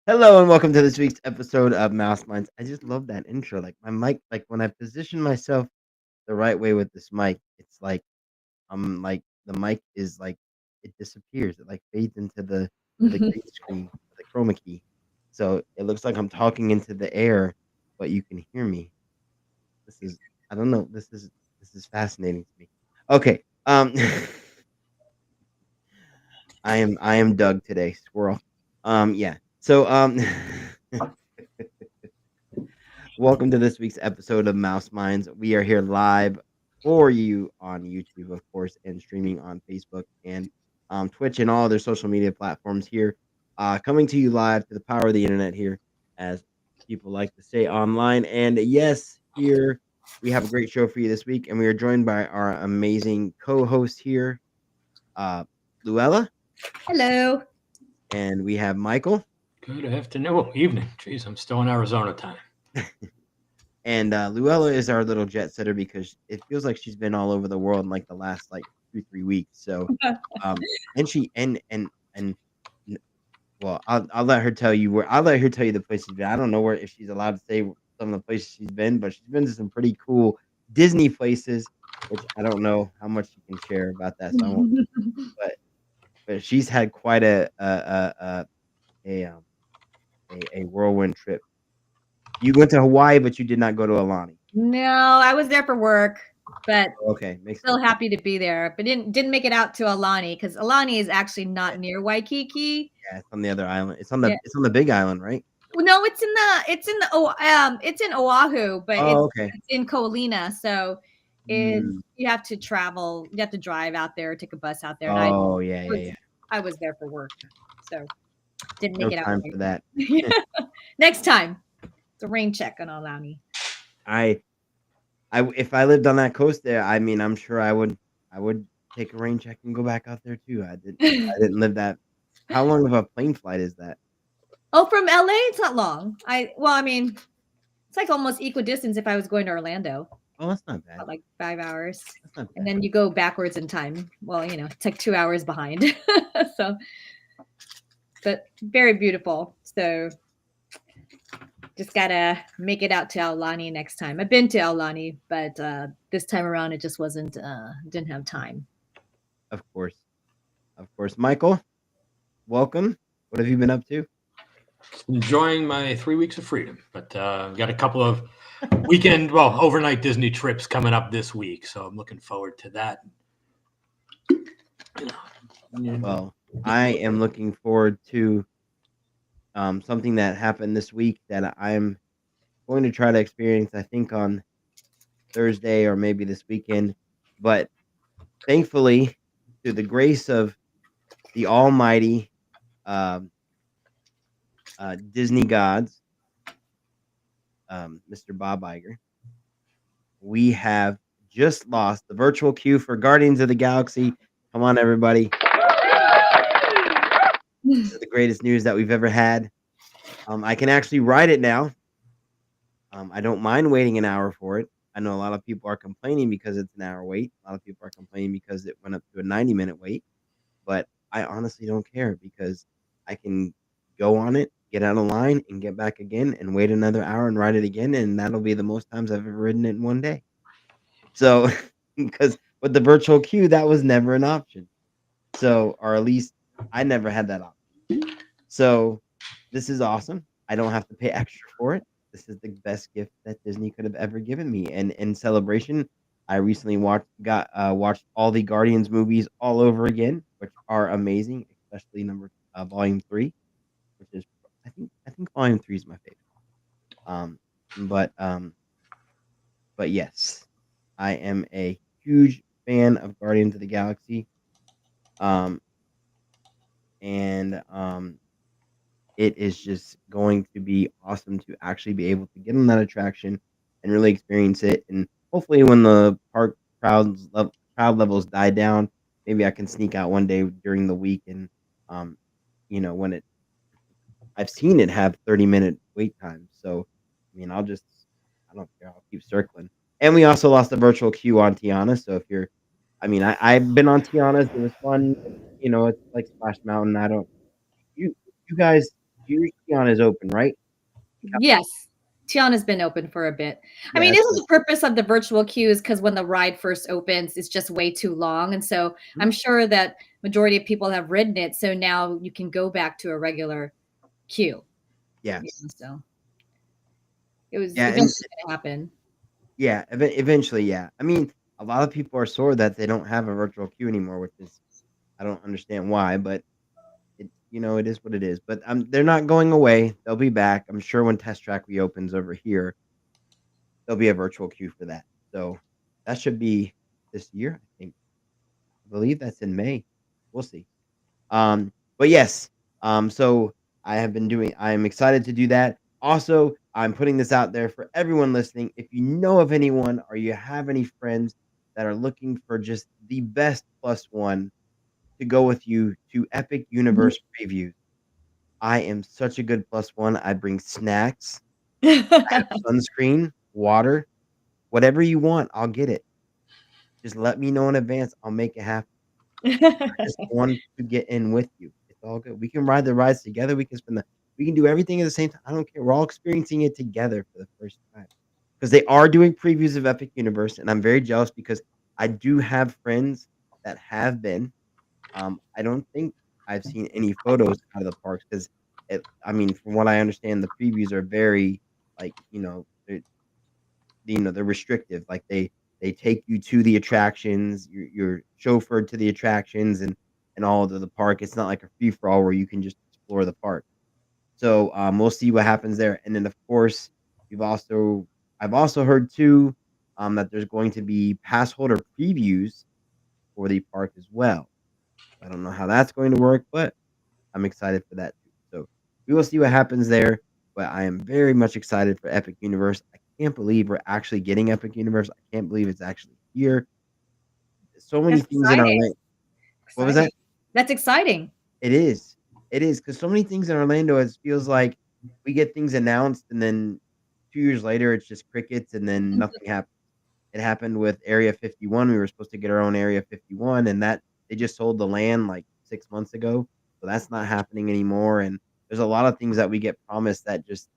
Hello and welcome to this week's episode of Mouseminds. I just love that intro. Like my mic, like when I position myself the right way with this mic, it's like I'm like the mic is like it disappears. It like fades into the green screen, the chroma key. So it looks like I'm talking into the air, but you can hear me. This is I don't know. This is fascinating to me. Okay. I am Doug today, squirrel. Yeah. So welcome to this week's episode of Mouse Minds. We are here live for you on YouTube, of course, and streaming on Facebook and Twitch and all other social media platforms here. Coming to you live to the power of the internet here, as people like to say online. And yes, here we have a great show for you this week, and we are joined by our amazing co-host here, uh, Luella, Hello. and we have Michael. Good afternoon. Well, evening. Jeez, I'm still in Arizona time. And Luella is our little jet setter because it feels like she's been all over the world in like the last like 2-3 weeks. So, and she and n- well, I'll let her tell you where. I'll let her tell you the places she's been. I don't know where if she's allowed to say some of the places she's been, but she's been to some pretty cool Disney places, which I don't know how much she can share about that. So I won't. But but she's had quite a a whirlwind trip. You went to Hawaii, but you did not go to Alani. No, I was there for work, but Okay, makes still sense. happy to be there. But didn't make it out to Alani because Alani is actually not near Waikiki. Yeah, it's on the other island. Yeah. It's on the big island, right? Well, no, it's in Oahu, but Oh, okay. it's in Koalina. So it's Mm. you have to travel, you have to drive out there, take a bus out there, and Oh, yeah, yeah, was yeah. I was there for work, so didn't No make it out time right. for that. Next time, it's a rain check on Alani. I if I lived on that coast there, I mean, I'm sure I would take a rain check and go back out there too. I didn't live that. How long of a plane flight is that? Oh, from LA, it's not long. I mean, it's like almost equal distance if I was going to Orlando, Oh, that's not bad. about like 5 hours. That's not And bad. then you go backwards in time. Well, it's like 2 hours behind. So, but very beautiful. So just gotta make it out to Aulani next time. I've been to Aulani, but this time around it just wasn't didn't have time. Of course. Of course. Michael, welcome. What have you been up to? Enjoying my 3 weeks of freedom, but got a couple of overnight Disney trips coming up this week, so I'm looking forward to that. Well, I am looking forward to something that happened this week that I'm going to try to experience, I think, on Thursday or maybe this weekend. But thankfully, through the grace of the almighty um, Disney gods, Mr. Bob Iger, we have just lost the virtual queue for Guardians of the Galaxy. Come on, everybody. This is the greatest news that we've ever had. I can actually ride it now. I don't mind waiting an hour for it. I know a lot of people are complaining because it's an hour wait. A lot of people are complaining because it went up to a 90-minute wait. But I honestly don't care because I can go on it, get out of line, and get back again and wait another hour and ride it again, and that'll be the most times I've ever ridden it in one day. So, because with the virtual queue, that was never an option. So, or at least I never had that option. So, this is awesome. I don't have to pay extra for it. This is the best gift that Disney could have ever given me. And in celebration, I recently watched all the Guardians movies all over again, which are amazing, especially volume 3, which is I think volume 3 is my favorite. Um, but um, but yes, I am a huge fan of Guardians of the Galaxy. Um, and it is just going to be awesome to actually be able to get on that attraction and really experience it. And hopefully, when the park crowd levels die down, maybe I can sneak out one day during the week and, um, when I've seen it have 30-minute wait times. So, I mean, I don't care. I'll keep circling. And we also lost the virtual queue on Tiana. So if you're, I mean, I've been on Tiana's. It was fun. It's like Splash Mountain. I don't, you guys Here's Tiana's open, right? Yes. Tiana's been open for a bit. I mean, Yeah. isn't the purpose of the virtual queues because when the ride first opens, it's just way too long. And so Mhm. I'm sure that majority of people have ridden it. So now you can go back to a regular queue. Yeah. So it was Yeah. eventually going to happen. Yeah. Eventually, yeah. I mean, a lot of people are sore that they don't have a virtual queue anymore, which is I don't understand why, but it is what it is. But they're not going away. They'll be back. I'm sure when Test Track reopens over here, there'll be a virtual queue for that. So that should be this year, I think. I believe that's in May. We'll see. But yes, so I am excited to do that. Also, I'm putting this out there for everyone listening. If you know of anyone or you have any friends that are looking for just the best plus one to go with you to Epic Mhm. Universe previews, I am such a good plus one. I bring snacks, I have sunscreen, water, whatever you want, I'll get it. Just let me know in advance. I'll make it happen. I just want to get in with you. It's all good. We can ride the rides together. We can do everything at the same time. I don't care. We're all experiencing it together for the first time. Because they are doing previews of Epic Universe, and I'm very jealous because I do have friends that have been. I don't think I've seen any photos out of the parks because I mean, from what I understand, the previews are very like, they're restrictive. Like they take you to the attractions, you're chauffeured to the attractions and all of the park. It's not like a free for all where you can just explore the park. So we'll see what happens there. And then of course, we've also I've also heard too that there's going to be pass holder previews for the park as well. I don't know how that's going to work, but I'm excited for that too. So we will see what happens there. But I am very much excited for Epic Universe. I can't believe we're actually getting Epic Universe. I can't believe it's actually here. So many That's things in our exciting. What was that? Exciting. That's exciting. It is. It is because so many things in Orlando. It feels like we get things announced, and then 2 years later, it's just crickets, and then nothing happens. It happened with Area 51. We were supposed to get our own Area 51, and that they just sold the land like 6 months ago. So that's not happening anymore. And there's a lot of things that we get promised that just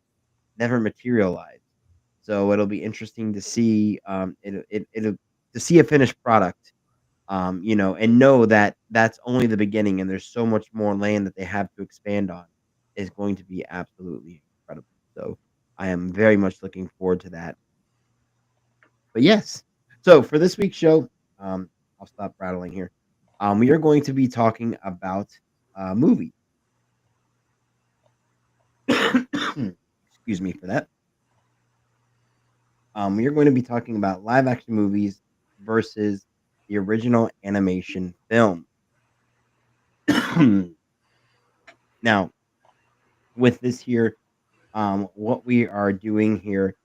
never materialize. So it'll be interesting to see it'll to see a finished product, and know that that's only the beginning, and there's so much more land that they have to expand on is going to be absolutely incredible. So I am very much looking forward to that. But yes, so for this week's show, I'll stop rattling here. We are going to be talking about movies. Excuse me for that. We are going to be talking about live action movies versus the original animation film. Now, with this here, what we are doing here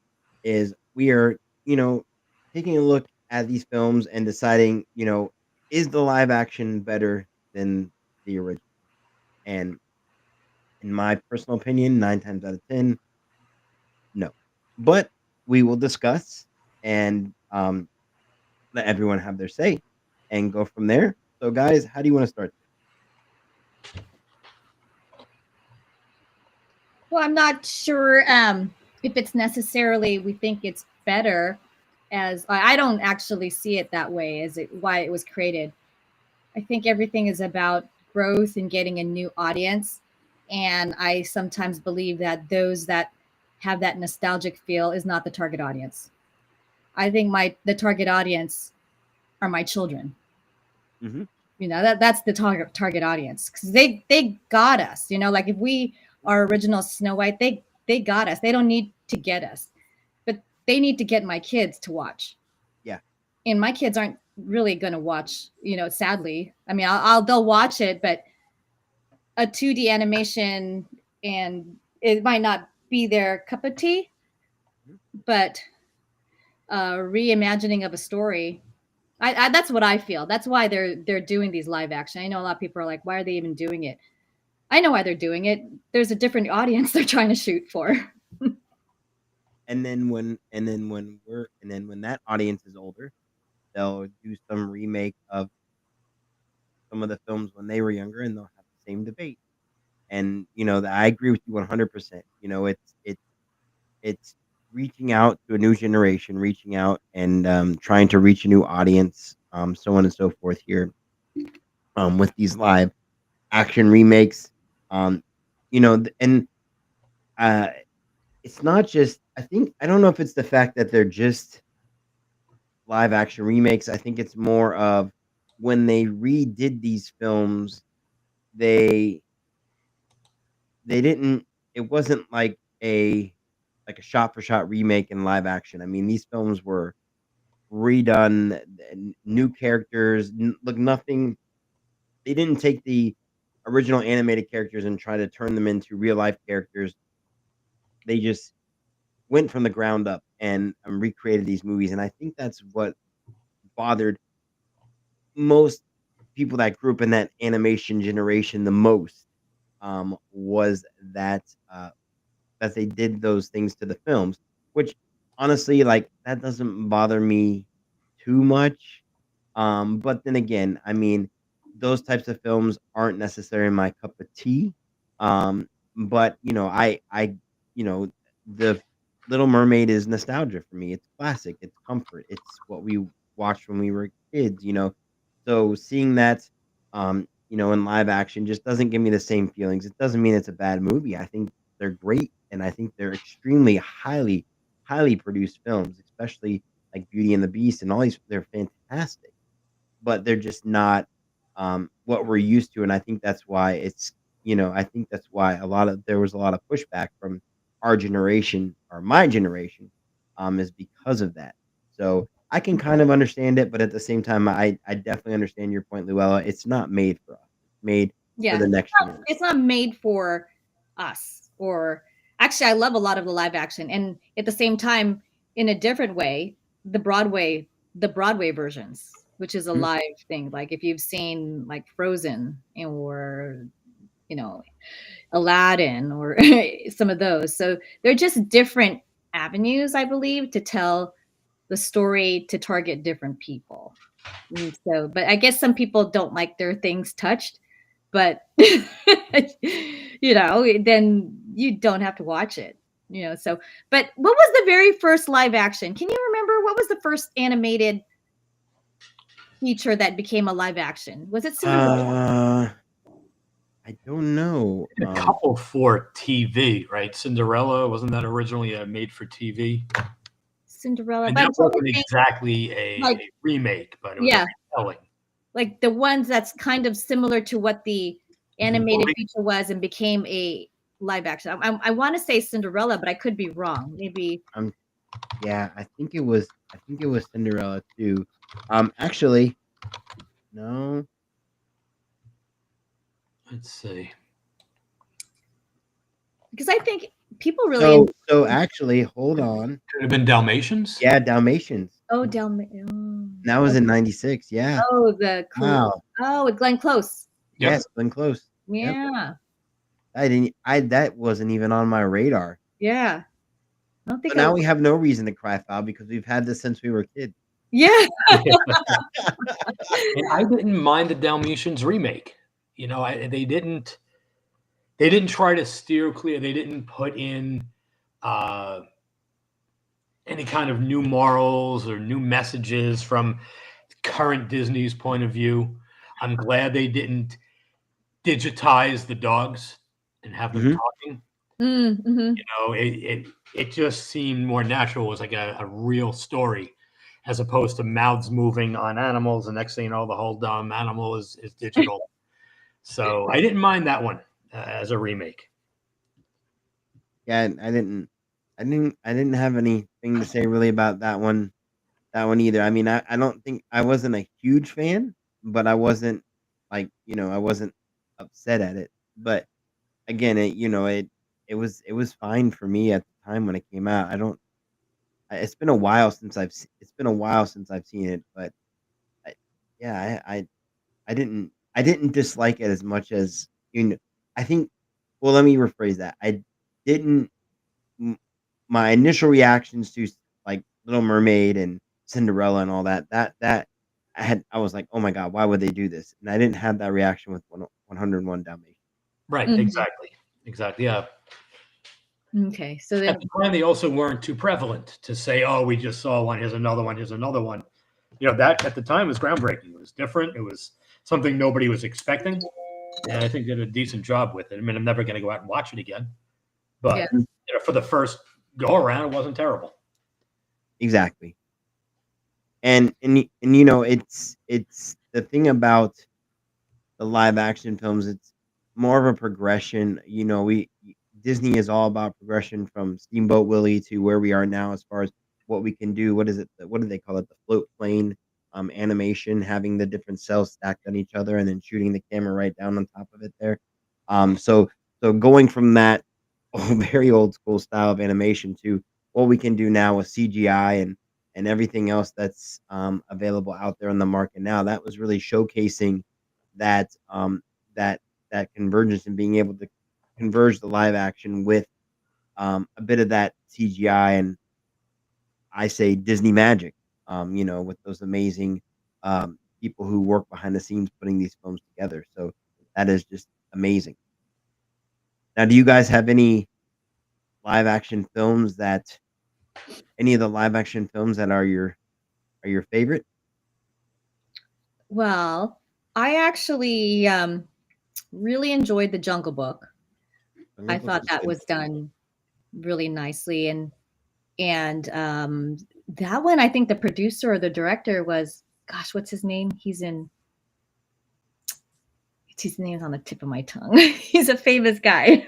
is we are, taking a look at these films and deciding, is the live action better than the original? And in my personal opinion, 9 times out of 10, no. But we will discuss and let everyone have their say and go from there. So, guys, how do you want to start? Well, I'm not sure if it's necessarily we think it's better as I don't actually see it that way as it why it was created. I think everything is about growth and getting a new audience. And I sometimes believe that those that have that nostalgic feel is not the target audience. I think the target audience are my children. Hmm. That's the target audience because they got us. Like if we are original Snow White, they got us. They don't need to get us, but they need to get my kids to watch. Yeah. And my kids aren't really going to watch. Sadly, I mean, they'll watch it, but a 2D animation and it might not be their cup of tea, but reimagining of a story. That's what I feel. That's why they're doing these live action. I know a lot of people are like, why are they even doing it? I know why they're doing it. There's a different audience they're trying to shoot for. And then when that audience is older, they'll do some remake of some of the films when they were younger, and they'll have the same debate. And I agree with you 100%. It's reaching out to a new generation, reaching out and trying to reach a new audience, so on and so forth here, with these live action remakes. Um, and uh, it's not just. I don't know if it's the fact that they're just live action remakes. I think it's more of when they redid these films, they they didn't. It wasn't like a shot for shot remake in live action. I mean, these films were redone, new characters. Look, nothing. They didn't take the original animated characters and try to turn them into real life characters. They just went from the ground up and recreated these movies, and I think that's what bothered most people that grew up in that animation generation the most. Was that they did those things to the films, which honestly, like, that doesn't bother me too much. But then again, I mean, those types of films aren't necessarily my cup of tea. Um, but you know, the Little Mermaid is nostalgia for me. It's classic. It's comfort. It's what we watched when we were kids. So seeing that, in live action just doesn't give me the same feelings. It doesn't mean it's a bad movie. I think they're great, and I think they're extremely highly produced films, especially like Beauty and the Beast and all these. They're fantastic, but they're just not what we're used to. And I think that's why I think that's why there was a lot of pushback from our generation or my generation, is because of that. So I can kind of understand it, but at the same time, I definitely understand your point, Luella. It's not made for us. It's made for Yeah, the next generation. it's not made for us. Or actually, I love a lot of the live action, and at the same time, in a different way, the Broadway versions, which is a Mhm. live thing. Like if you've seen like Frozen or you know Aladdin or some of those. So they're just different avenues, I believe, to tell the story to target different people. And so, but I guess some people don't like their things touched, but then you don't have to watch it. So, but what was the very first live action? Can you remember what was the first animated feature that became a live action? Was it Cinderella? Uh, I don't know. A couple for TV, right? Cinderella, wasn't that originally a made for TV? Cinderella, And but I'm that trying to wasn't think, exactly like, a remake, but it was a yeah, retelling. like the ones that's kind of similar to what the animated Well, feature was and became a live action. I want to say Cinderella, but I could be wrong. Maybe. Yeah, I think it was Cinderella too. Actually, no. let's see. Because I think people really So actually, hold on. Could have been Dalmatians. Yeah, Dalmatians. oh That was in '96. Yeah. the Wow. with Glenn Close. Yep. Yes, Glenn Close. Yep. Yeah, That wasn't even on my radar. yeah. I don't So think now we have no reason to cry foul because we've had this since we were kids. yeah. And I didn't mind the Dalmatians remake. They didn't try to steer clear. They didn't put in uh, any kind of new morals or new messages from current Disney's point of view. I'm glad they didn't digitize the dogs and have them Mhm. talking. Mm-hmm. It just seemed more natural. It was like a real story, as opposed to mouths moving on animals. The next thing you know, the whole dumb animal is digital. So I didn't mind that one as a remake. Yeah, I didn't have anything to say really about that one either. I mean, I don't think I wasn't a huge fan, but I wasn't I wasn't upset at it. But again, it was fine for me at the time when it came out. It's been a while since I've seen it, but I, yeah, I didn't dislike it as much as I think. Well, let me rephrase that. I didn't. My initial reactions to like Little Mermaid and Cinderella and all that I was like, oh my god, why would they do this? And I didn't have that reaction with 101 Dalmatians. Right. Mhm. Exactly. Yeah. Okay, so At then the time, they also weren't too prevalent to say, "Oh, we just saw one. Here's another one. Here's another one." That at the time was groundbreaking. It was different. It was something nobody was expecting, and I think they did a decent job with it. I mean, I'm never going to go out and watch it again, yeah, but for the first go around, it wasn't terrible. Exactly. And you know, it's the thing about the live action films, it's more of a progression. You know, we Disney is all about progression from Steamboat Willie to where we are now as far as what we can do. What is it? What do they call it? The float plane animation, having the different cells stacked on each other and then shooting the camera right down on top of it there. So going from that very old school style of animation to what we can do now with CGI and everything else that's available out there on the market now, that was really showcasing that that that convergence and being able to converge the live action with a bit of that CGI and I say Disney magic. You know, with those amazing people who work behind the scenes putting these films together. So that is just amazing. Now, do you guys have live action films that any of the live action films that are your favorite? well, I actually really enjoyed the Jungle Book. Jungle I Book thought was that good. was done really nicely, and that one, I think the producer or the director was, gosh, what's his name? His name's on the tip of my tongue. He's a famous guy.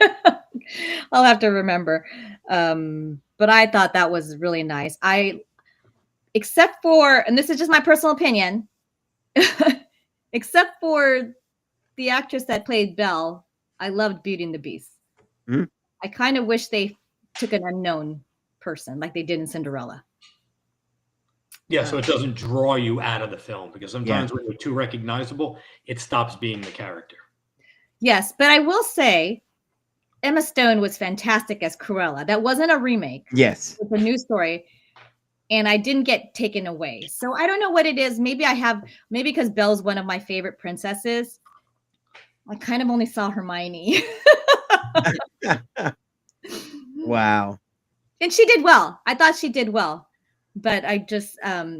I'll have to remember. But I thought that was really nice. Except for, and this is just my personal opinion, except for the actress that played Belle, I loved Beauty and the Beast. Mhm. I kind of wish they took an unknown person like they did in Cinderella. Yeah, so it doesn't draw you out of the film because Yeah. sometimes when you're too recognizable, it stops being the character. Yes, but I will say Emma Stone was fantastic as Cruella. That wasn't a remake. Yes. It's a new story. And I didn't get taken away. So I don't know what it is. Maybe because Belle's one of my favorite princesses. I kind of only saw Hermione. Wow. And she did well. I thought she did well. But I just her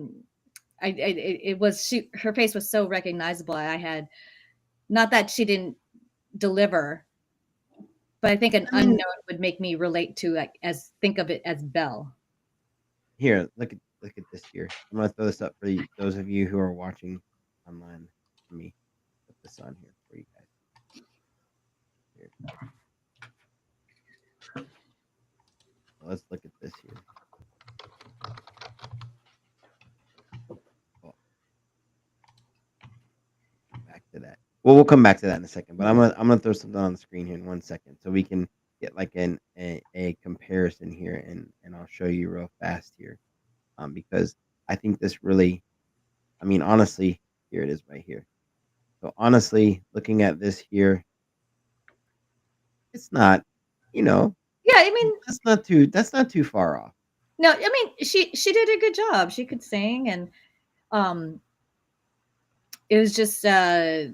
face was so recognizable. I had, not that she didn't deliver, but I think an I mean, unknown would make me relate to, like, think of it as Belle. here, look at this here. I'm gonna throw this up for those of you who are watching online. Let me put this on here for you guys. Here. Let's look at this here. Oh, back to that. Well, we'll come back to that in a second. But I'm gonna throw something on the screen here in 1 second so we can get like a comparison here and I'll show you real fast here. Because I think this really, I mean, honestly, here it is right here. So honestly, looking at this here, it's not, you know, Yeah, I mean, that's not too far off. no, I mean, she did a good job. She could sing, and um it was just I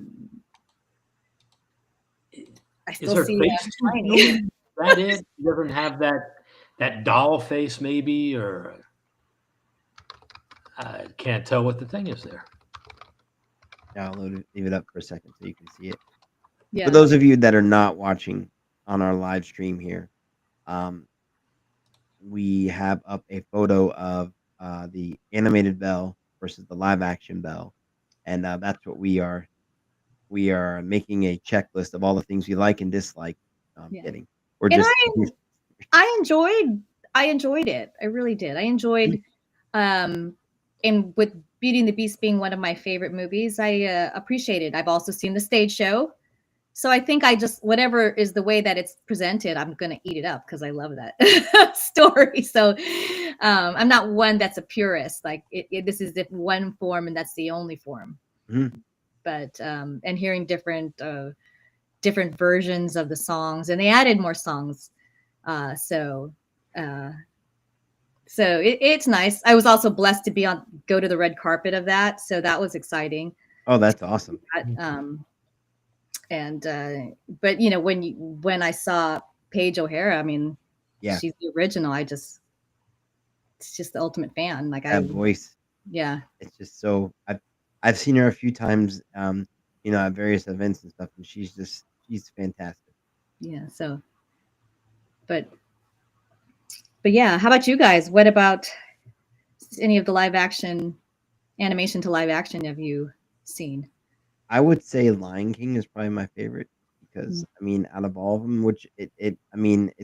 Is still her see face too Hermione. human? Is that it? She doesn't have that doll face, maybe, or I can't tell what the thing is there. Yeah, I'll leave it up for a second so you can see it. For Yeah. those of you that are not watching on our live stream here, we have up a photo of the animated Belle versus the live action Belle, and that's what we are. We are making a checklist of all the things we like and dislike. Yeah. Getting or And just I enjoyed it. I really did. I enjoyed and with Beauty and the Beast being one of my favorite movies, I appreciate it. I've also seen the stage show. So I think I just, whatever is the way that it's presented, I'm going to eat it up because I love that story. So I'm not one that's a purist. Like this is the one form and that's the only form. Mhm. But and hearing different versions of the songs, and they added more songs. So it's nice. I was also blessed to go to the red carpet of that. So that was exciting. Oh, that's awesome. And but when I saw Paige O'Hara, I mean, Yeah, she's the original. It's just the ultimate fan. Like that voice. yeah, It's just so I've seen her a few times, at various events and stuff, and she's fantastic. yeah. So, but yeah, how about you guys? What about any of the live action animation to live action have you seen? I would say Lion King is probably my favorite because I mean, out of all of them, which it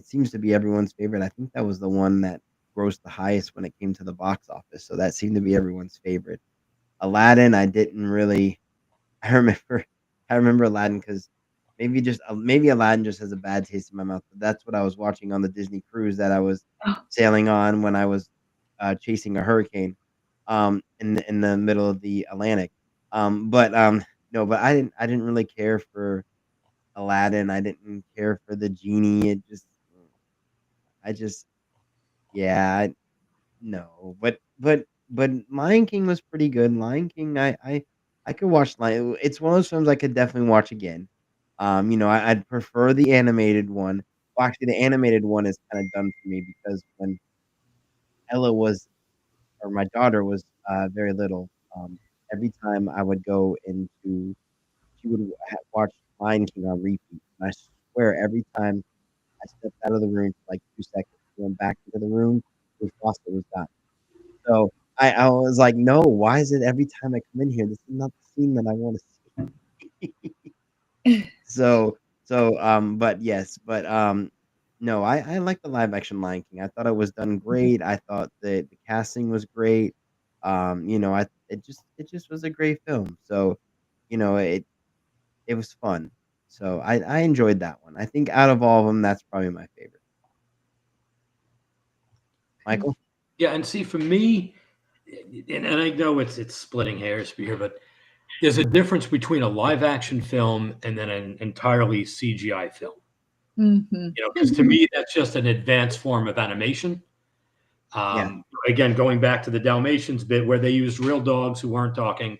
seems to be everyone's favorite. I think that was the one that grossed the highest when it came to the box office, so that seemed to be everyone's favorite. Aladdin, I didn't really. I remember, I remember Aladdin because maybe Aladdin just has a bad taste in my mouth. But that's what I was watching on the Disney cruise that I was Oh, sailing on when I was chasing a hurricane, in the middle of the Atlantic. But no, but I didn't really care for Aladdin. I didn't care for the genie. I just yeah, no, but Lion King was pretty good. Lion King, I could watch Lion. It's one of those films I could definitely watch again. I'd prefer the animated one. Well, actually, the animated one is kind of done for me because when Ella was, or my daughter was, very little, every time I would go into, she would watch Lion King on repeat. And I swear, every time I stepped out of the room for like 2 seconds, went back into the room, Miss Foster was gone. So I was like, "No, why is it every time I come in here, this is not the scene that I wanna see?" But yes, no, I like the live action Lion King. I thought it was done great. I thought the casting was great. I it just was a great film. So, it was fun. So I enjoyed that one. I think out of all of them, that's probably my favorite. Michael? Yeah, and see, for me, and I know it's splitting hairs here, but there's a difference between a live action film and then an entirely CGI film. mhm. Because to me, that's just an advanced form of animation. Yeah. Again, going back to the Dalmatians bit where they used real dogs who weren't talking,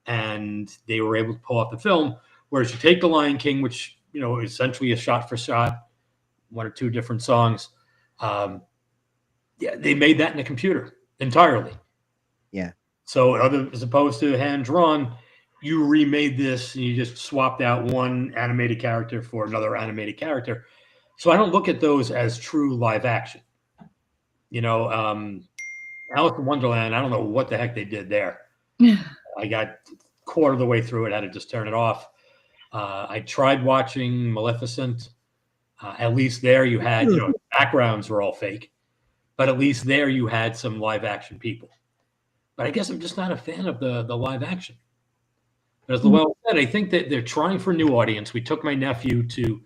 and they were able to pull off the film. Whereas you take The Lion King, which essentially is shot for shot, one or two different songs. Um, yeah, they made that in a computer entirely. Yeah. So as opposed to hand drawn, you remade this and you just swapped out one animated character for another animated character. So I don't look at those as true live action. You know, Alice in Wonderland, I don't know what the heck they did there. I got quarter of the way through it, had to just turn it off. I tried watching Maleficent. At least there you had, backgrounds were all fake, but at least there you had some live action people. But I guess I'm just not a fan of the live action. But as Llewellyn said, I think that they're trying for a new audience. We took my nephew to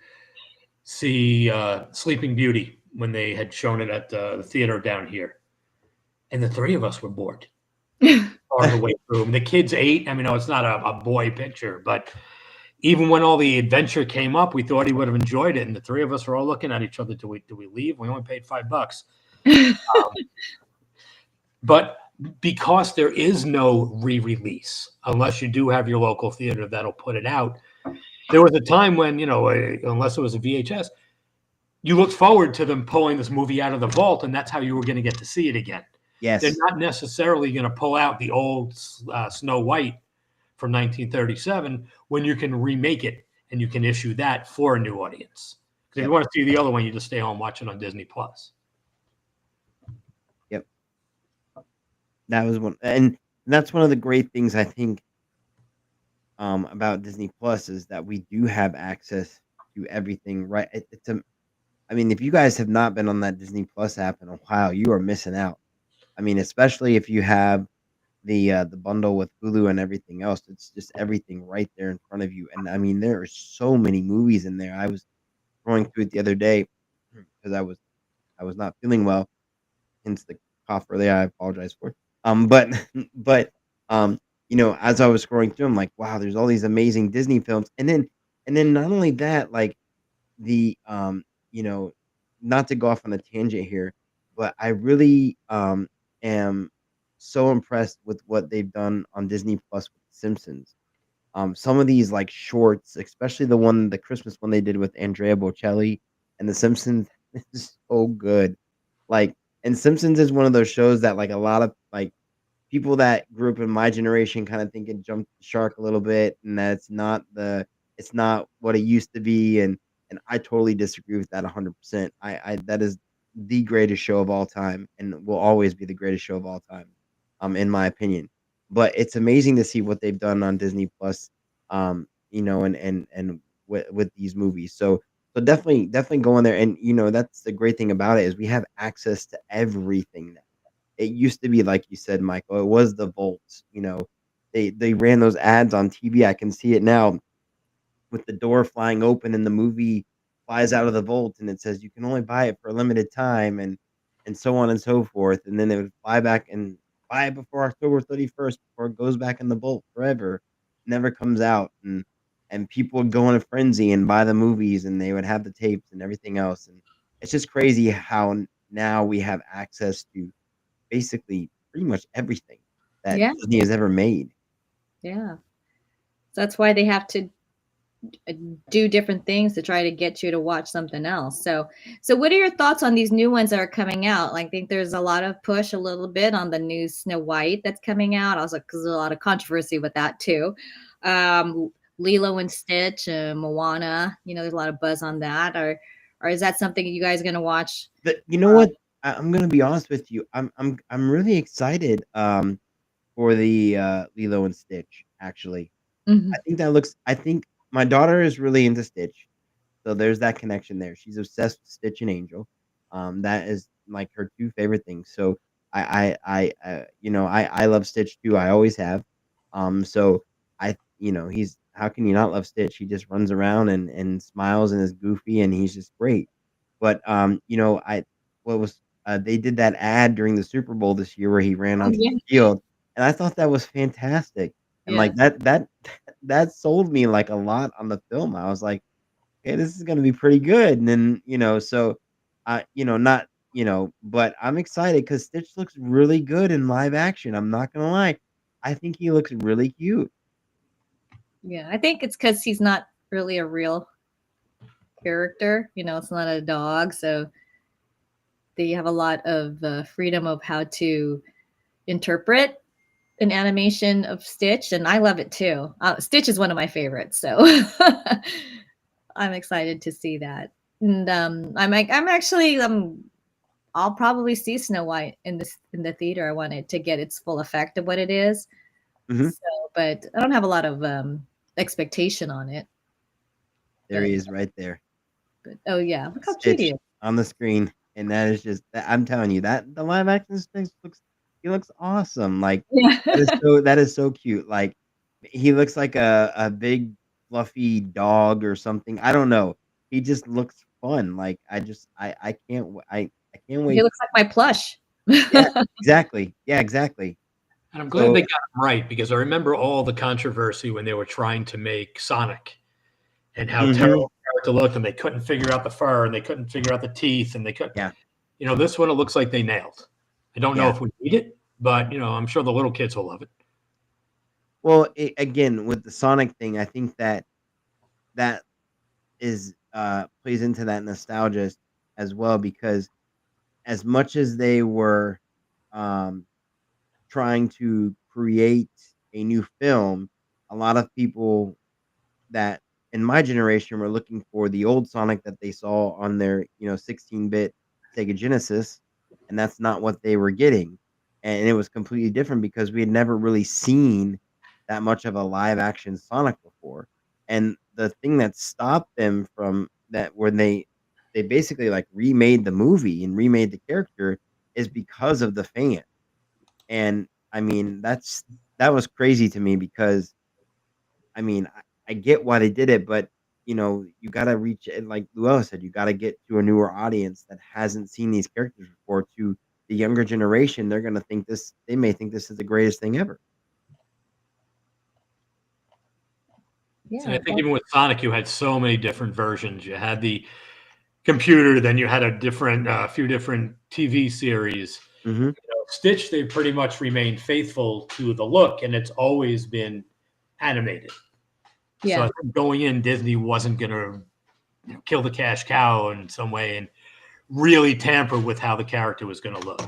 see Sleeping Beauty when they had shown it at the theater down here, and the three of us were bored part of the way through. And the kids ate. I mean, no, it's not a boy picture, but even when all the adventure came up, we thought he would have enjoyed it. And the three of us were all looking at each other. Do we leave? We only paid $5. But because there is no re-release, unless you do have your local theater that'll put it out, there was a time when, unless it was a VHS, you looked forward to them pulling this movie out of the vault, and that's how you were going to get to see it again. They're Yes. not necessarily going to pull out the old Snow White from 1937 when you can remake it and you can issue that for a new audience. Because if you Yep. want to see the other one, you just stay home, watch it on Disney Plus. Yep. That was one, and that's one of the great things I think, about Disney Plus is that we do have access to everything. Right? I mean, if you guys have not been on that Disney Plus app in a while, you are missing out. I mean, especially if you have the bundle with Hulu and everything else. It's just everything right there in front of you. And I mean, there are so many movies in there. I was going through it the other day because I was not feeling well, hence the cough earlier. I apologize for. But but as I was scrolling through, I'm like, wow, there's all these amazing Disney films, and then not only that, like the you know, not to go off on a tangent here, but I really am so impressed with what they've done on Disney Plus with The Simpsons. Some of these like shorts, especially the Christmas one they did with Andrea Bocelli and The Simpsons, is so good. Like, and Simpsons is one of those shows that like a lot of like people that grew up in my generation kind of think it jumped the shark a little bit, and that it's not what it used to be, and I totally disagree with that 100%. I that is the greatest show of all time, and will always be the greatest show of all time, in my opinion. But it's amazing to see what they've done on Disney Plus, and with these movies. So definitely go in there, and that's the great thing about it is we have access to everything now. It used to be like you said, Michael, it was the vaults, they ran those ads on TV. I can see it now with the door flying open and the movie flies out of the vault and it says you can only buy it for a limited time and so on and so forth. And then they would fly back and buy it before October 31st before it goes back in the vault forever. Never comes out. And people would go in a frenzy and buy the movies and they would have the tapes and everything else. And it's just crazy how now we have access to basically pretty much everything that Yeah, Disney has ever made. yeah. So that's why they have to uh, do different things to try to get you to watch something else. So what are your thoughts on these new ones that are coming out? Like, I think there's a lot of push a little bit on the new Snow White that's coming out. Also, because there's a lot of controversy with that too. Lilo and Stitch, Moana. There's a lot of buzz on that. Or is that something you guys are gonna watch? You know what? I'm gonna be honest with you. I'm really excited for the Lilo and Stitch. Actually, Mhm. I think my daughter is really into Stitch. So there's that connection there. She's obsessed with Stitch and Angel. That is like her two favorite things. So I love Stitch too. I always have. So he's how can you not love Stitch? He just runs around and smiles and is goofy and he's just great. But I what was they did that ad during the Super Bowl this year where he ran Oh onto yeah, the field, and I thought that was fantastic. And yeah, like that sold me like a lot on the film. I was like, okay, this is gonna be pretty good. And then, so not, but I'm excited because Stitch looks really good in live action. I'm not gonna lie. I think he looks really cute. yeah. I think it's because he's not really a real character. It's not a dog, so they have a lot of freedom of how to interpret an animation of Stitch, and I love it too. Stitch is one of my favorites, so I'm excited to see that. And I'm actually I'll probably see Snow White in the theater. I want it to get its full effect of what it is. Hmm. So, but I don't have a lot of expectation on it. There he is right there. But oh yeah, look how cute he Stitch is. on the screen. And that is just I'm telling you that the live action Stitch looks awesome. Like Yeah. that is so cute. Like he looks like a big fluffy dog or something. I don't know. He just looks fun. Like I can't I can't He wait. looks like my plush. Yeah, exactly. Yeah, exactly. And I'm glad So they got him right because I remember all the controversy when they were trying to make Sonic and how mhm, terrible the character looked, and they couldn't figure out the fur, and they couldn't figure out the teeth, and they couldn't. yeah, This one it looks like they nailed. I don't know yeah. if we need it, but I'm sure the little kids will love it. Well, again with the Sonic thing, I think that is plays into that nostalgia as well because as much as they were um trying to create a new film, a lot of people that in my generation were looking for the old Sonic that they saw on their, 16-bit Sega Genesis, and that's not what they were getting. And it was completely different because we had never really seen that much of a live action Sonic before. And the thing that stopped them from that when they basically like remade the movie and remade the character is because of the fan. And I mean, that was crazy to me because I mean, I get why they did it, but you gotta reach and like Luella said, you gotta get to a newer audience that hasn't seen these characters before. To the younger generation, they may think this is the greatest thing ever. And I Yeah, think even with Sonic, you had so many different versions. You had the computer, then you had a few different TV series. Hmm. Stitch, they pretty much remained faithful to the look, and it's always been animated. So I think going in, Disney wasn't going to kill the cash cow in some way and really tamper with how the character was going to look.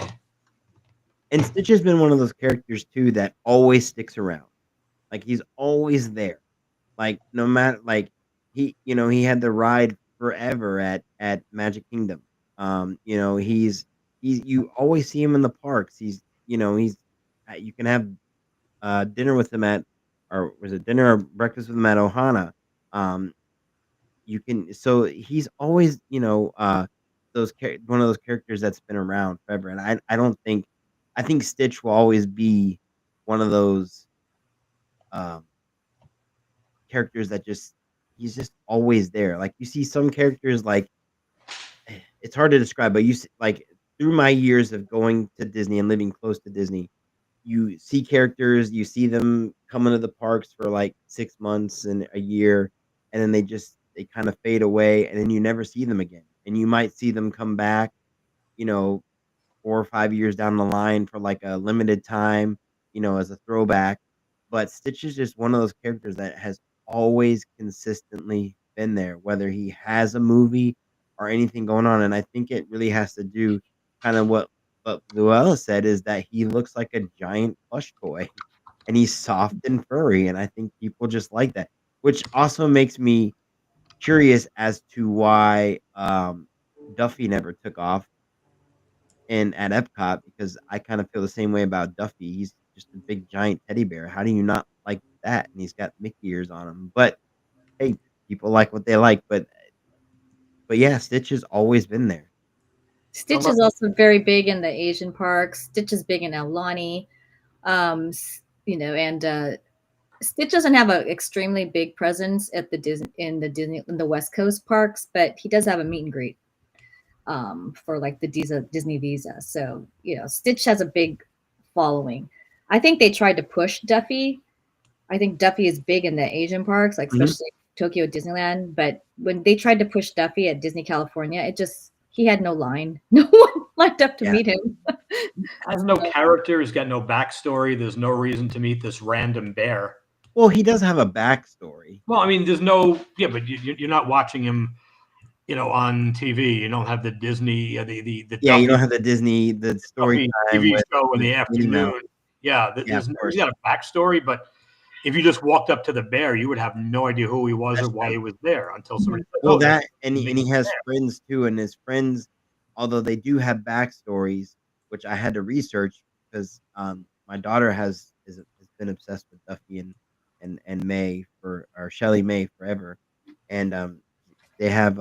And Stitch has been one of those characters too that always sticks around. Like he's always there. Like no matter like he had the ride forever at Magic Kingdom. He's you always see him in the parks. He's you can have dinner with him at, or was it dinner or breakfast with him at Ohana. Um you can so he's always, one of those characters that's been around forever. And I don't think I think Stitch will always be one of those um characters that just he's just always there. Like you see some characters like it's hard to describe, but you see, like through my years of going to Disney and living close to Disney, you see characters, you see them come into the parks for like 6 months and a year, and then they kind of fade away, and then you never see them again. And you might see them come back, you know, 4 or 5 years down the line for, like, a limited time, as a throwback, but Stitch is just one of those characters that has always consistently been there, whether he has a movie or anything going on, and I think it really has to do kinda what Luella said, is that he looks like a giant plush toy, and he's soft and furry, and I think people just like that, which also makes me curious as to why, Duffy never took off at Epcot, because I kind of feel the same way about Duffy. He's just a big giant teddy bear. How do you not like that? And he's got Mickey ears on him. But hey, people like what they like. But yeah, Stitch has always been there. Stitch is also very big in the Asian parks. Stitch is big in Aulani, and Stitch doesn't have an extremely big presence at the Disney West Coast parks, but he does have a meet and greet for like the Disney Visa. So Stitch has a big following. I think they tried to push Duffy. I think Duffy is big in the Asian parks, like especially Tokyo Disneyland. But when they tried to push Duffy at Disney California, he had no line. No one lined up to meet him. Has no character. He's got no backstory. There's no reason to meet this random bear. Well, he does have a backstory. Well, I mean, there's no but you're not watching him, on TV. You don't have the Disney the you don't have the Disney story time TV show in the afternoon. He's got a backstory, but if you just walked up to the bear, you would have no idea who he was or why he was there until somebody said, and he has friends too, and his friends, although they do have backstories, which I had to research because my daughter has been obsessed with Duffy and May or Shelly May forever, and they have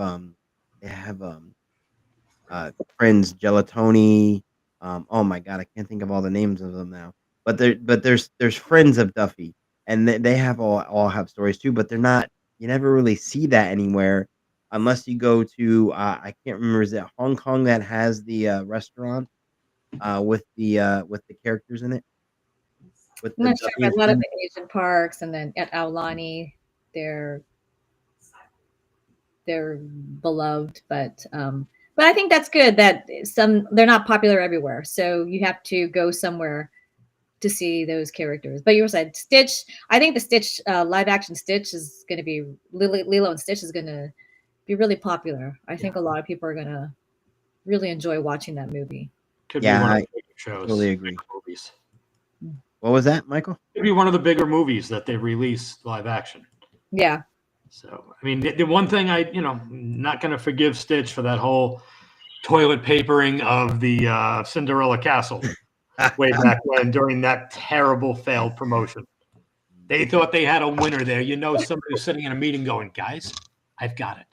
friends Gelatoni. Oh my god, I can't think of all the names of them now. But there's friends of Duffy, and they have all have stories too. But they're not. You never really see that anywhere, unless you go to I can't remember, is it Hong Kong that has the restaurant with the characters in it? I'm not sure, but a lot of the Asian parks, and then at Aulani, they're beloved, but I think that's good that they're not popular everywhere, so you have to go somewhere to see those characters. But you were saying Stitch. I think the Stitch live action Stitch is going to be Lilo and Stitch is going to be really popular. I think a lot of people are going to really enjoy watching that movie. Could be one of the bigger shows. Totally agree. Movies. What was that, Michael? Could be one of the bigger movies that they release live action. Yeah. So, I mean, the one thing not going to forgive Stitch for that whole toilet papering of the Cinderella Castle way back when during that terrible failed promotion. They thought they had a winner there. Somebody was sitting in a meeting going, guys, I've got it.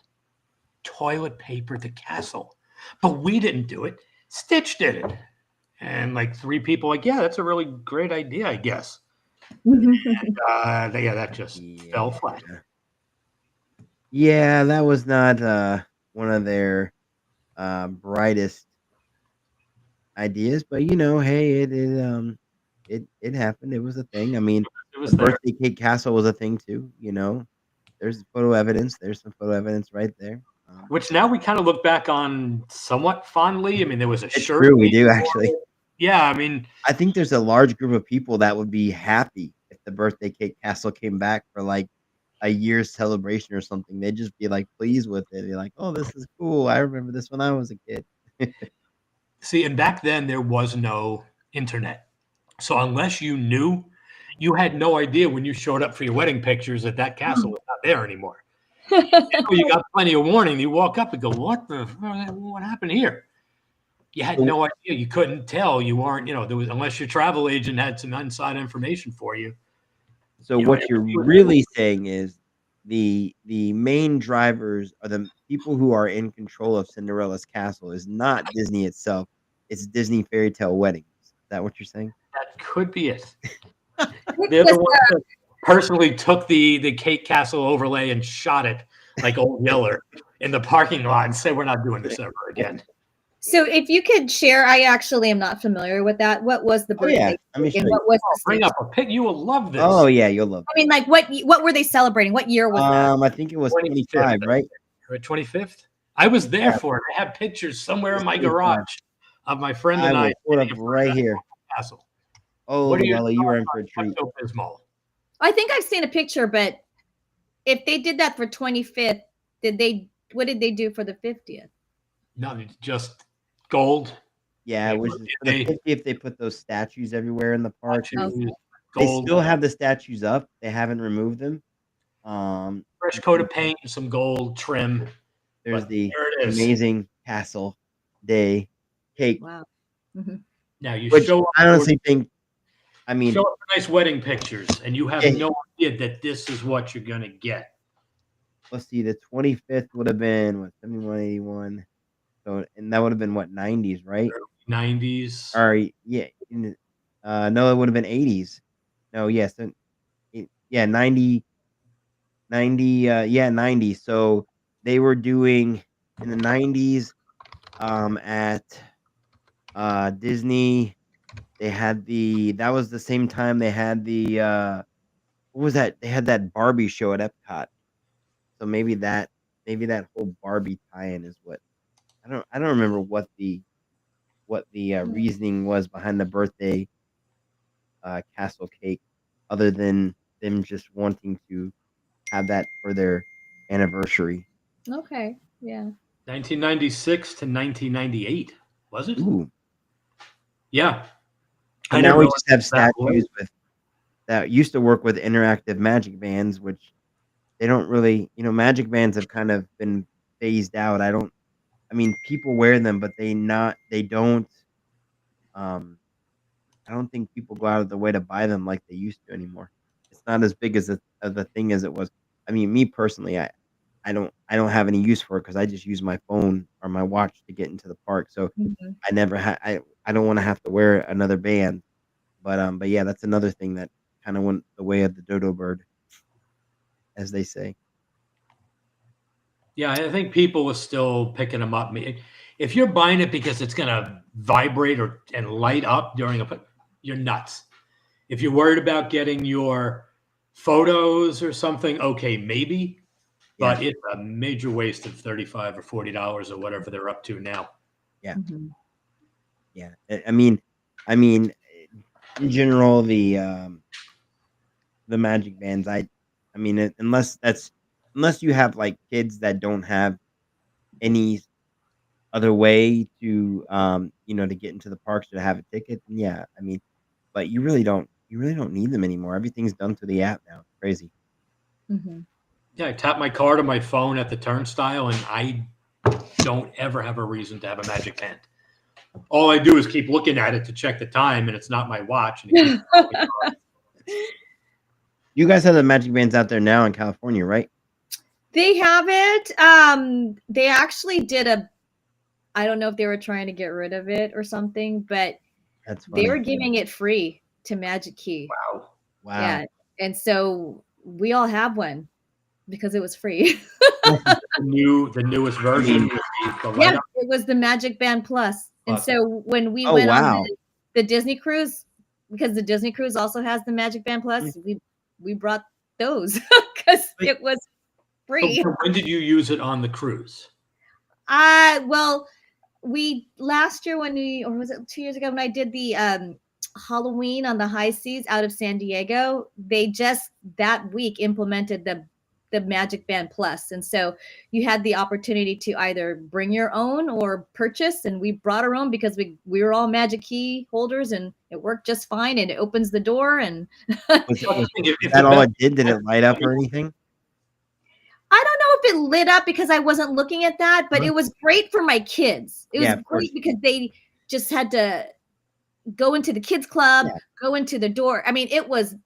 Toilet paper the castle. But we didn't do it. Stitch did it. And like 3 people like, yeah, that's a really great idea, I guess. And that just fell flat. Yeah, that was not one of their brightest ideas, but hey, it happened. It was a thing. I mean, the birthday cake castle was a thing too. There's photo evidence. There's some photo evidence right there. Which now we kind of look back on somewhat fondly. I mean, there was a shirt. True, we do actually. Yeah, I mean, I think there's a large group of people that would be happy if the birthday cake castle came back for like a year's celebration or something. They'd just be like pleased with it. They're like, "Oh, this is cool. I remember this when I was a kid." See, and back then there was no internet. So unless you knew, you had no idea when you showed up for your wedding pictures that that castle was not there anymore. You got plenty of warning. You walk up and go, what happened here? You had no idea. You couldn't tell. You weren't, there was, unless your travel agent had some inside information for you. So what you're really saying is the main drivers are the people who are in control of Cinderella's castle is not Disney itself. It's Disney fairy tale weddings. Is that what you're saying? That could be it. They're the ones that personally took the Cake Castle overlay and shot it like Old Yeller in the parking lot and said, "We're not doing this ever again." So if you could share, I actually am not familiar with that. What was the birthday? Yeah, let me show and you. what was the Bring stage? up a pic. You will love this. Oh yeah, you'll love it. I mean, like what were they celebrating? What year was that? I think it was 25, right? 25th. I was there for it. I have pictures somewhere in my garage of my friend and I. Put up right here. Castle. Oh, Luella, you were in for a treat. I think I've seen a picture, but if they did that for 25th, what did they do for the 50th? No, just gold. Yeah, which is for the 50th, they put those statues everywhere in the park. Gold. They still have the statues up. They haven't removed them. Fresh coat of paint and some gold trim. There's the amazing castle day cake. Wow. Now you Which show up. I honestly think. I mean, show up nice wedding pictures, and you have no idea that this is what you're gonna get. Let's see. The 25th would have been what 7181. So, and that would have been what 90s, right? 90s. Or yeah. No, it would have been 80s. No, yes. Yeah, 90. 90. So they were doing in the 90s at Disney. They had that was the same time they had the what was that? They had that Barbie show at Epcot. So maybe that whole Barbie tie-in is what I don't remember what the reasoning was behind the birthday castle cake, other than them just wanting to have that for their anniversary. Okay, yeah. 1996 to 1998, was it? Ooh. Yeah. And now we just have statues that used to work with interactive magic bands, which they don't really, magic bands have kind of been phased out. I people wear them, but I don't think people go out of the way to buy them like they used to anymore. It's not as big as the thing as it was. I mean, me personally, I don't have any use for it because I just use my phone or my watch to get into the park. So I never I don't want to have to wear another band. But yeah, that's another thing that kind of went the way of the dodo bird, as they say. Yeah, I think people were still picking them up. If you're buying it because it's going to vibrate and light up you're nuts. If you're worried about getting your photos or something, okay, maybe. But it's a major waste of $35 or $40 or whatever they're up to now. Yeah. Yeah. I mean, in general, the magic bands, unless you have like kids that don't have any other way to to get into the parks or to have a ticket, yeah, but you really don't need them anymore. Everything's done through the app now. It's crazy. Yeah, I tap my card on my phone at the turnstile, and I don't ever have a reason to have a magic band. All I do is keep looking at it to check the time, and it's not my watch. And you guys have the magic bands out there now in California, right? They have it. They actually did I don't know if they were trying to get rid of it or something, but they were giving it free to Magic Key. Wow. Yeah. And so we all have one because it was free. the newest version. Yeah, it was the Magic Band Plus. And so when we went on the Disney cruise, because the Disney cruise also has the Magic Band Plus, we brought those because it was free. So when did you use it on the cruise? Well, last year or was it 2 years ago when I did the Halloween on the high seas out of San Diego, they just that week implemented the the Magic Band Plus. And so you had the opportunity to either bring your own or purchase. And we brought our own because we were all Magic Key holders, and it worked just fine. And it opens the door. And Was it Well, I was think if that the all best it did? Did it light up or anything? I don't know if it lit up because I wasn't looking at that, but Mhm. it was great for my kids. It was Yeah, of course. great because they just had to go into the kids club, Yeah. go into the door. I mean, it was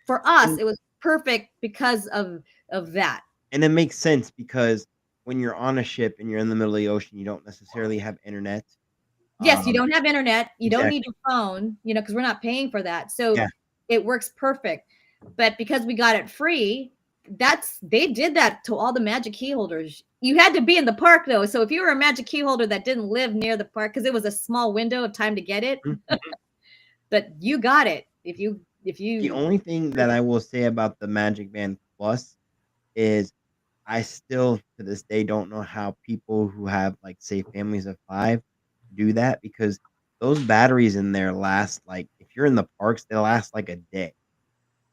for us, And it was perfect because of that. and it makes sense because when you're on a ship and you're in the middle of the ocean, you don't necessarily have internet. Yes, you Um, don't have internet, you don't need exactly. your phone, because we're not paying for that. So Yeah. it works perfect. But because we got it free, they did that to all the Magic Key holders. You had to be in the park though. So if you were a Magic Key holder that didn't live near the park, because it was a small window of time to get it, Mhm. but you got it if The you only thing that I will say about the Magic Band Plus is I still to this day don't know how people who have, like, say, families of 5 do that because those batteries in there last, like if you're in the parks, they last, like, a day,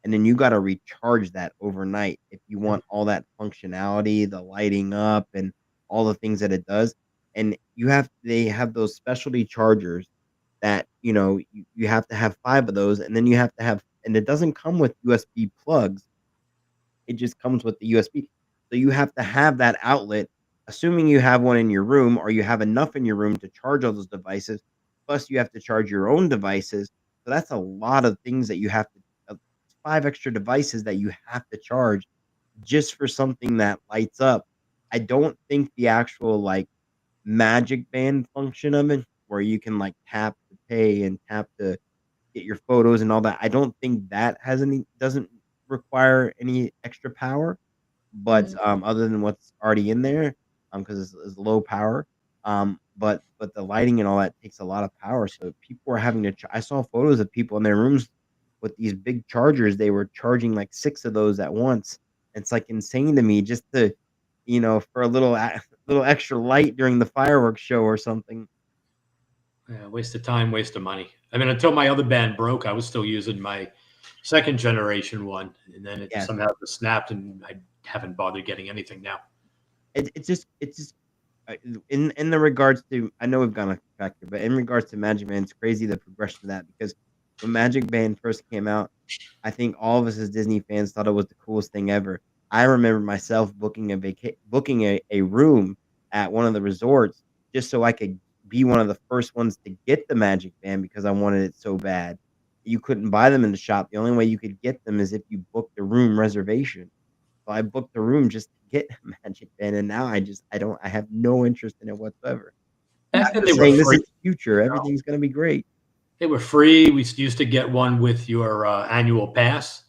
and then you gotta recharge that overnight if you want all that functionality, the lighting up, and all the things that it does, and they have those specialty chargers that, you have to have 5 of those, and then you have to have and it doesn't come with USB plugs. It just comes with the USB. So you have to have that outlet, assuming you have one in your room or you have enough in your room to charge all those devices. Plus, you have to charge your own devices. So that's a lot of things that you have to, 5 extra devices that you have to charge just for something that lights up. I don't think the actual like magic band function of it, where you can like tap to pay and tap to get your photos and all that. I don't think that doesn't require any extra power, but, Mm, other than what's already in there, because it's low power, but the lighting and all that takes a lot of power, so people are having to I saw photos of people in their rooms with these big chargers, they were charging, like, 6 of those at once. It's, like, insane to me just to, for a little little extra light during the fireworks show or something. Yeah, waste of time, waste of money. I mean, until my other band broke, I was still using my second generation one, and then it Yeah. somehow just snapped, and I haven't bothered getting anything now. It's just in the regards to I know we've gone off track here, but in regards to Magic Band, it's crazy the progression of that because when Magic Band first came out, I think all of us as Disney fans thought it was the coolest thing ever. I remember myself booking a room at one of the resorts just so I could be one of the first ones to get the Magic Band because I wanted it so bad. You couldn't buy them in the shop. The only way you could get them is if you booked a room reservation. So I booked the room just to get Magic Band, and now I have no interest in it whatsoever. Back I'm then, they just were saying this free. is the future. Everything's gonna be great. They were free. We used to get one with your annual pass.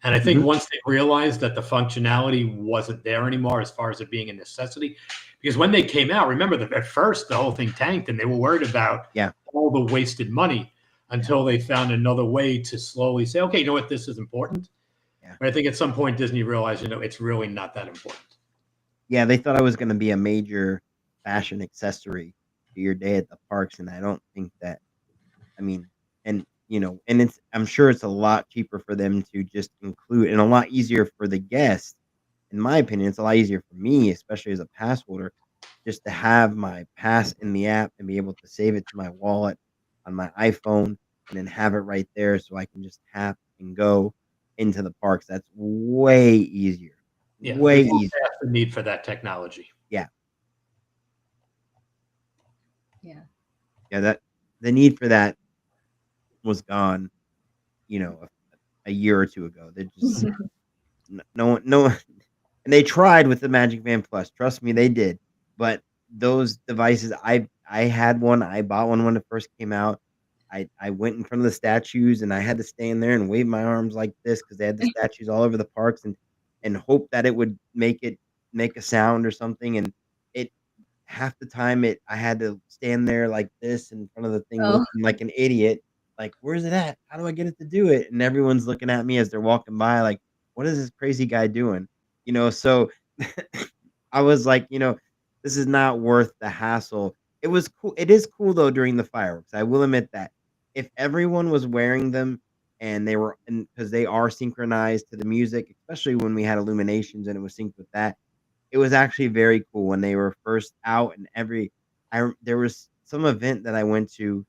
And I think Mhm. once they realized that the functionality wasn't there anymore as far as it being a necessity, because when they came out, remember that at first the whole thing tanked and they were worried about Yeah, all the wasted money yeah, until they found another way to slowly say, okay, you know what, this is important. yeah. But I think at some point Disney realized, it's really not that important. Yeah, they thought I was gonna be a major fashion accessory to your day at the parks, and I don't think that I mean, and I'm sure it's a lot cheaper for them to just include and a lot easier for the guest. In my opinion, it's a lot easier for me, especially as a pass holder, just to have my pass in the app and be able to save it to my wallet on my iPhone and then have it right there so I can just tap and go into the parks. That's way easier. Yeah, Way we've moved easier. past the need for that technology. Yeah. yeah. Yeah, that the need for that was gone, a year or 2 ago. They just no one and they tried with the Magic Band Plus. Trust me, they did. But those devices, I had one. I bought one when it first came out. I went in front of the statues and I had to stand there and wave my arms like this because they had the statues all over the parks and hope that it would make a sound or something. And it half the time I had to stand there like this in front of the thing Oh, looking like an idiot. Like, where's it at? How do I get it to do it? And everyone's looking at me as they're walking by, like, what is this crazy guy doing? So I was like, this is not worth the hassle. It was cool. It is cool though during the fireworks. I will admit that. If everyone was wearing them and they were, and because they are synchronized to the music, especially when we had Illuminations and it was synced with that. It was actually very cool when they were first out, and there was some event that I went to,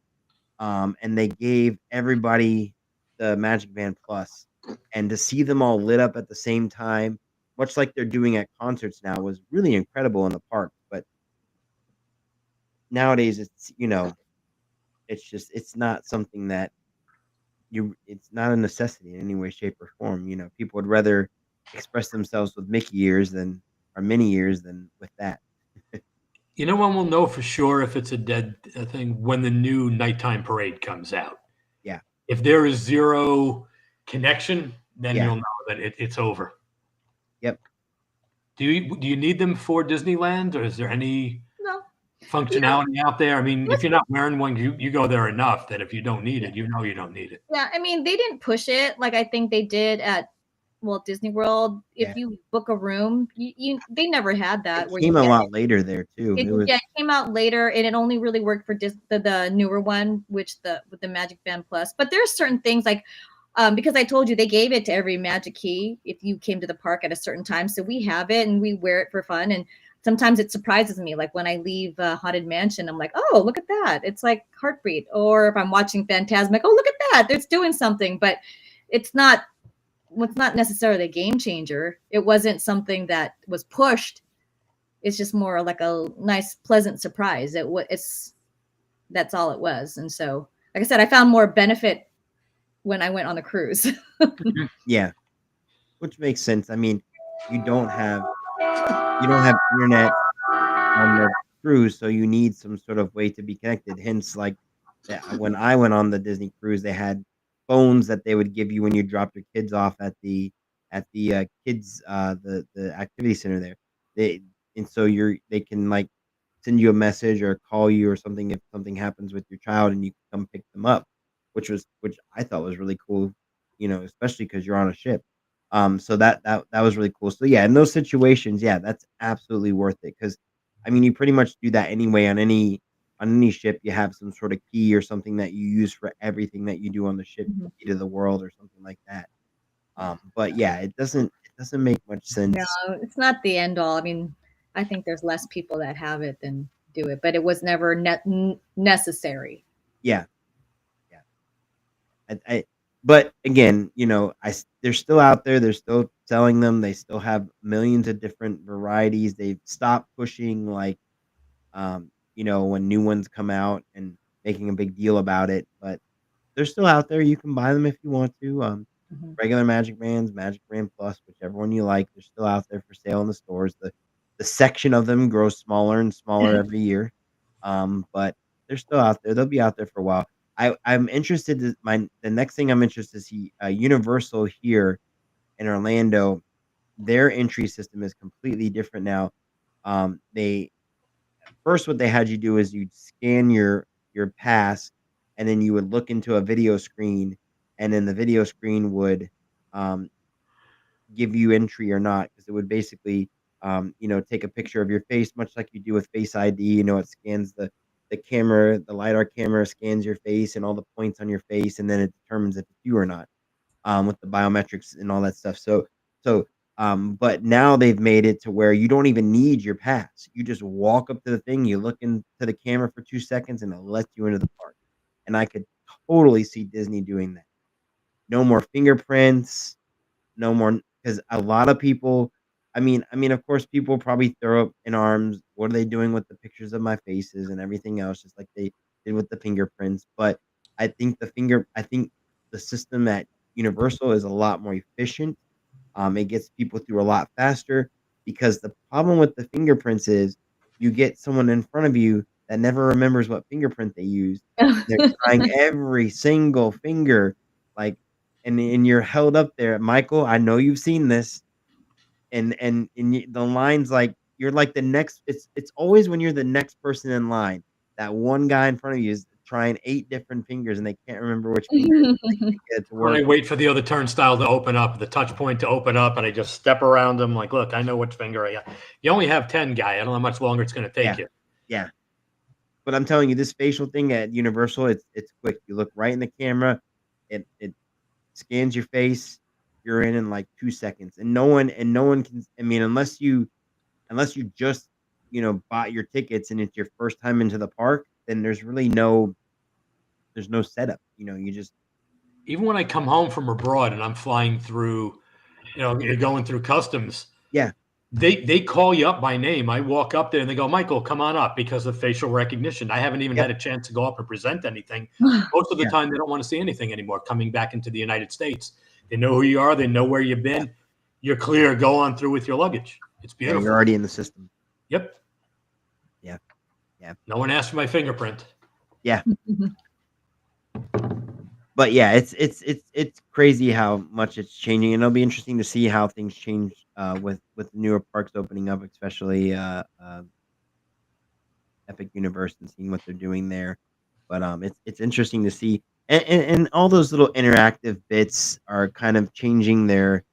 and they gave everybody the Magic Band Plus, and to see them all lit up at the same time, much like they're doing at concerts now, was really incredible in the park. But nowadays, it's not something that it's not a necessity in any way, shape, or form. People would rather express themselves with Mickey ears than or mini ears than with that. You know when we'll know for sure if it's a dead thing? When the new nighttime parade comes out. Yeah, If there is zero connection, then yeah, you'll know that it's over. yep. Do you need them for Disneyland, or is there any No. functionality out there? I mean, if you're not wearing one, you go there enough that if you don't need it, you know you don't need it. Yeah, I mean, they didn't push it like I think they did at Walt Disney World. If Yeah. you book a room, they never had that It where you came a get lot later there too. it. It was Yeah, it came out later, and it only really worked for the newer one, which with the Magic Band Plus. But there's certain things like because I told you they gave it to every Magic Key if you came to the park at a certain time, so we have it and we wear it for fun. And sometimes it surprises me, like when I leave Haunted Mansion, I'm like, oh, look at that! It's like Heartbeat. Or if I'm watching Phantasmic, oh, look at that! It's doing something, but it's not. It's not necessarily a game changer. It wasn't something that was pushed. It's just more like a nice, pleasant surprise. It's that's all it was. And so, like I said, I found more benefit when I went on the cruise. yeah, which makes sense. I mean, you don't have internet on the cruise, so you need some sort of way to be connected. Hence, like when I went on the Disney cruise, they had phones that they would give you when you dropped your kids off at the kids the activity center there. They and so they can like send you a message or call you or something if something happens with your child, and you can come pick them up, which I thought was really cool. Especially because you're on a ship. So that was really cool. So yeah, in those situations, yeah, that's absolutely worth it because I mean, you pretty much do that anyway on any ship. You have some sort of key or something that you use for everything that you do on the ship, Mhm. key to the world or something like that. But yeah, it doesn't make much No, sense. it's not the end all. I mean, I think there's less people that have it than do it, but it was never necessary. Yeah, yeah. But again, they're still out there. They're still selling them. They still have millions of different varieties. They've stopped pushing when new ones come out and making a big deal about it. But they're still out there. You can buy them if you want to. Mhm. Regular Magic Bands, Magic Band Plus, whichever one you like. They're still out there for sale in the stores. The section of them grows smaller and smaller every year. But they're still out there. They'll be out there for a while. I'm interested. The next thing I'm interested to see Universal here in Orlando. Their entry system is completely different now. They First, what they had you do is you'd scan your pass, and then you would look into a video screen, and then the video screen would um, give you entry or not, because it would basically take a picture of your face, much like you do with Face ID. It scans the camera, the lidar camera scans your face and all the points on your face, and then it determines if it's you or not, with the biometrics and all that stuff. But now they've made it to where you don't even need your pass. You just walk up to the thing, you look into the camera for 2 seconds, and it lets you into the park. And I could totally see Disney doing that. No more fingerprints, no more, because a lot of people, I mean, of course, people probably throw up in arms. What are they doing with the pictures of my faces and everything else, just like they did with the fingerprints? But I think the system at Universal is a lot more efficient. It gets people through a lot faster, because the problem with the fingerprints is you get someone in front of you that never remembers what fingerprint they used. They're trying every single finger, like, and you're held up there. Michael, I know you've seen this, and the line's like you're like the next. It's always when you're the next person in line. That one guy in front of you is trying 8 different fingers, and they can't remember which finger to get it to When I work. wait for the other turnstile to open up, the touch point to open up, and I just step around them like, look, I know which finger I got. You only have 10, guy. I don't know how much longer it's going to take Yeah, you. yeah. But I'm telling you, this facial thing at Universal, it's quick. You look right in the camera, it scans your face, you're in like 2 seconds, and no one can. I mean, unless you just bought your tickets and it's your first time into the park, then there's no setup. You just Even when I come home from abroad and I'm flying through, you're going through customs. yeah They call you up by name. I walk up there and they go, Michael, come on up, because of facial recognition. I haven't even yep had a chance to go up and present anything. Most of the yeah time, they don't want to see anything anymore coming back into the United States. They know who you are. They know where you've been. You're clear. Go on through with your luggage. It's yeah you're beautiful. already in the system. Yep. Yeah, yeah, No one asked for my fingerprint. yeah. But yeah, it's crazy how much it's changing, and it'll be interesting to see how things change with newer parks opening up, especially Epic Universe, and seeing what they're doing there. But it's interesting to see, and all those little interactive bits are kind of changing their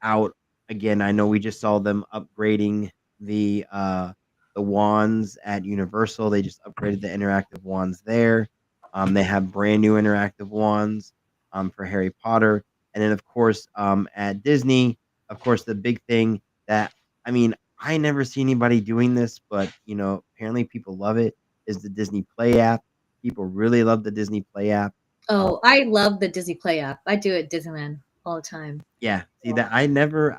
out again. I know we just saw them upgrading the wands at Universal. They just upgraded the interactive wands there. They have brand new interactive wands for Harry Potter, and then of course at Disney, of course the big thing that I mean I never see anybody doing this, but apparently people love it, is the Disney Play app. People really love the Disney Play app. Oh, I love the Disney Play app. I do it at Disneyland all the time. Yeah, see that I never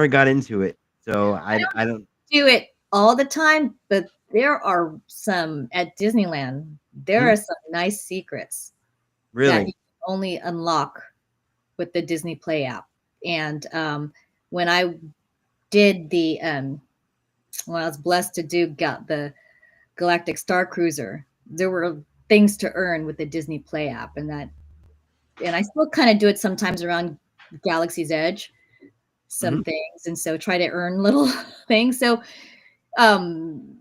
got into it, so I don't Do it all the time, but there are some at Disneyland. There Mhm. are some nice secrets that Really. you can only unlock with the Disney Play app. And when I did when I was blessed to do got the Galactic Star Cruiser, there were things to earn with the Disney Play app, and I still kind of do it sometimes around Galaxy's Edge, some Mhm. things, and so try to earn little things. So um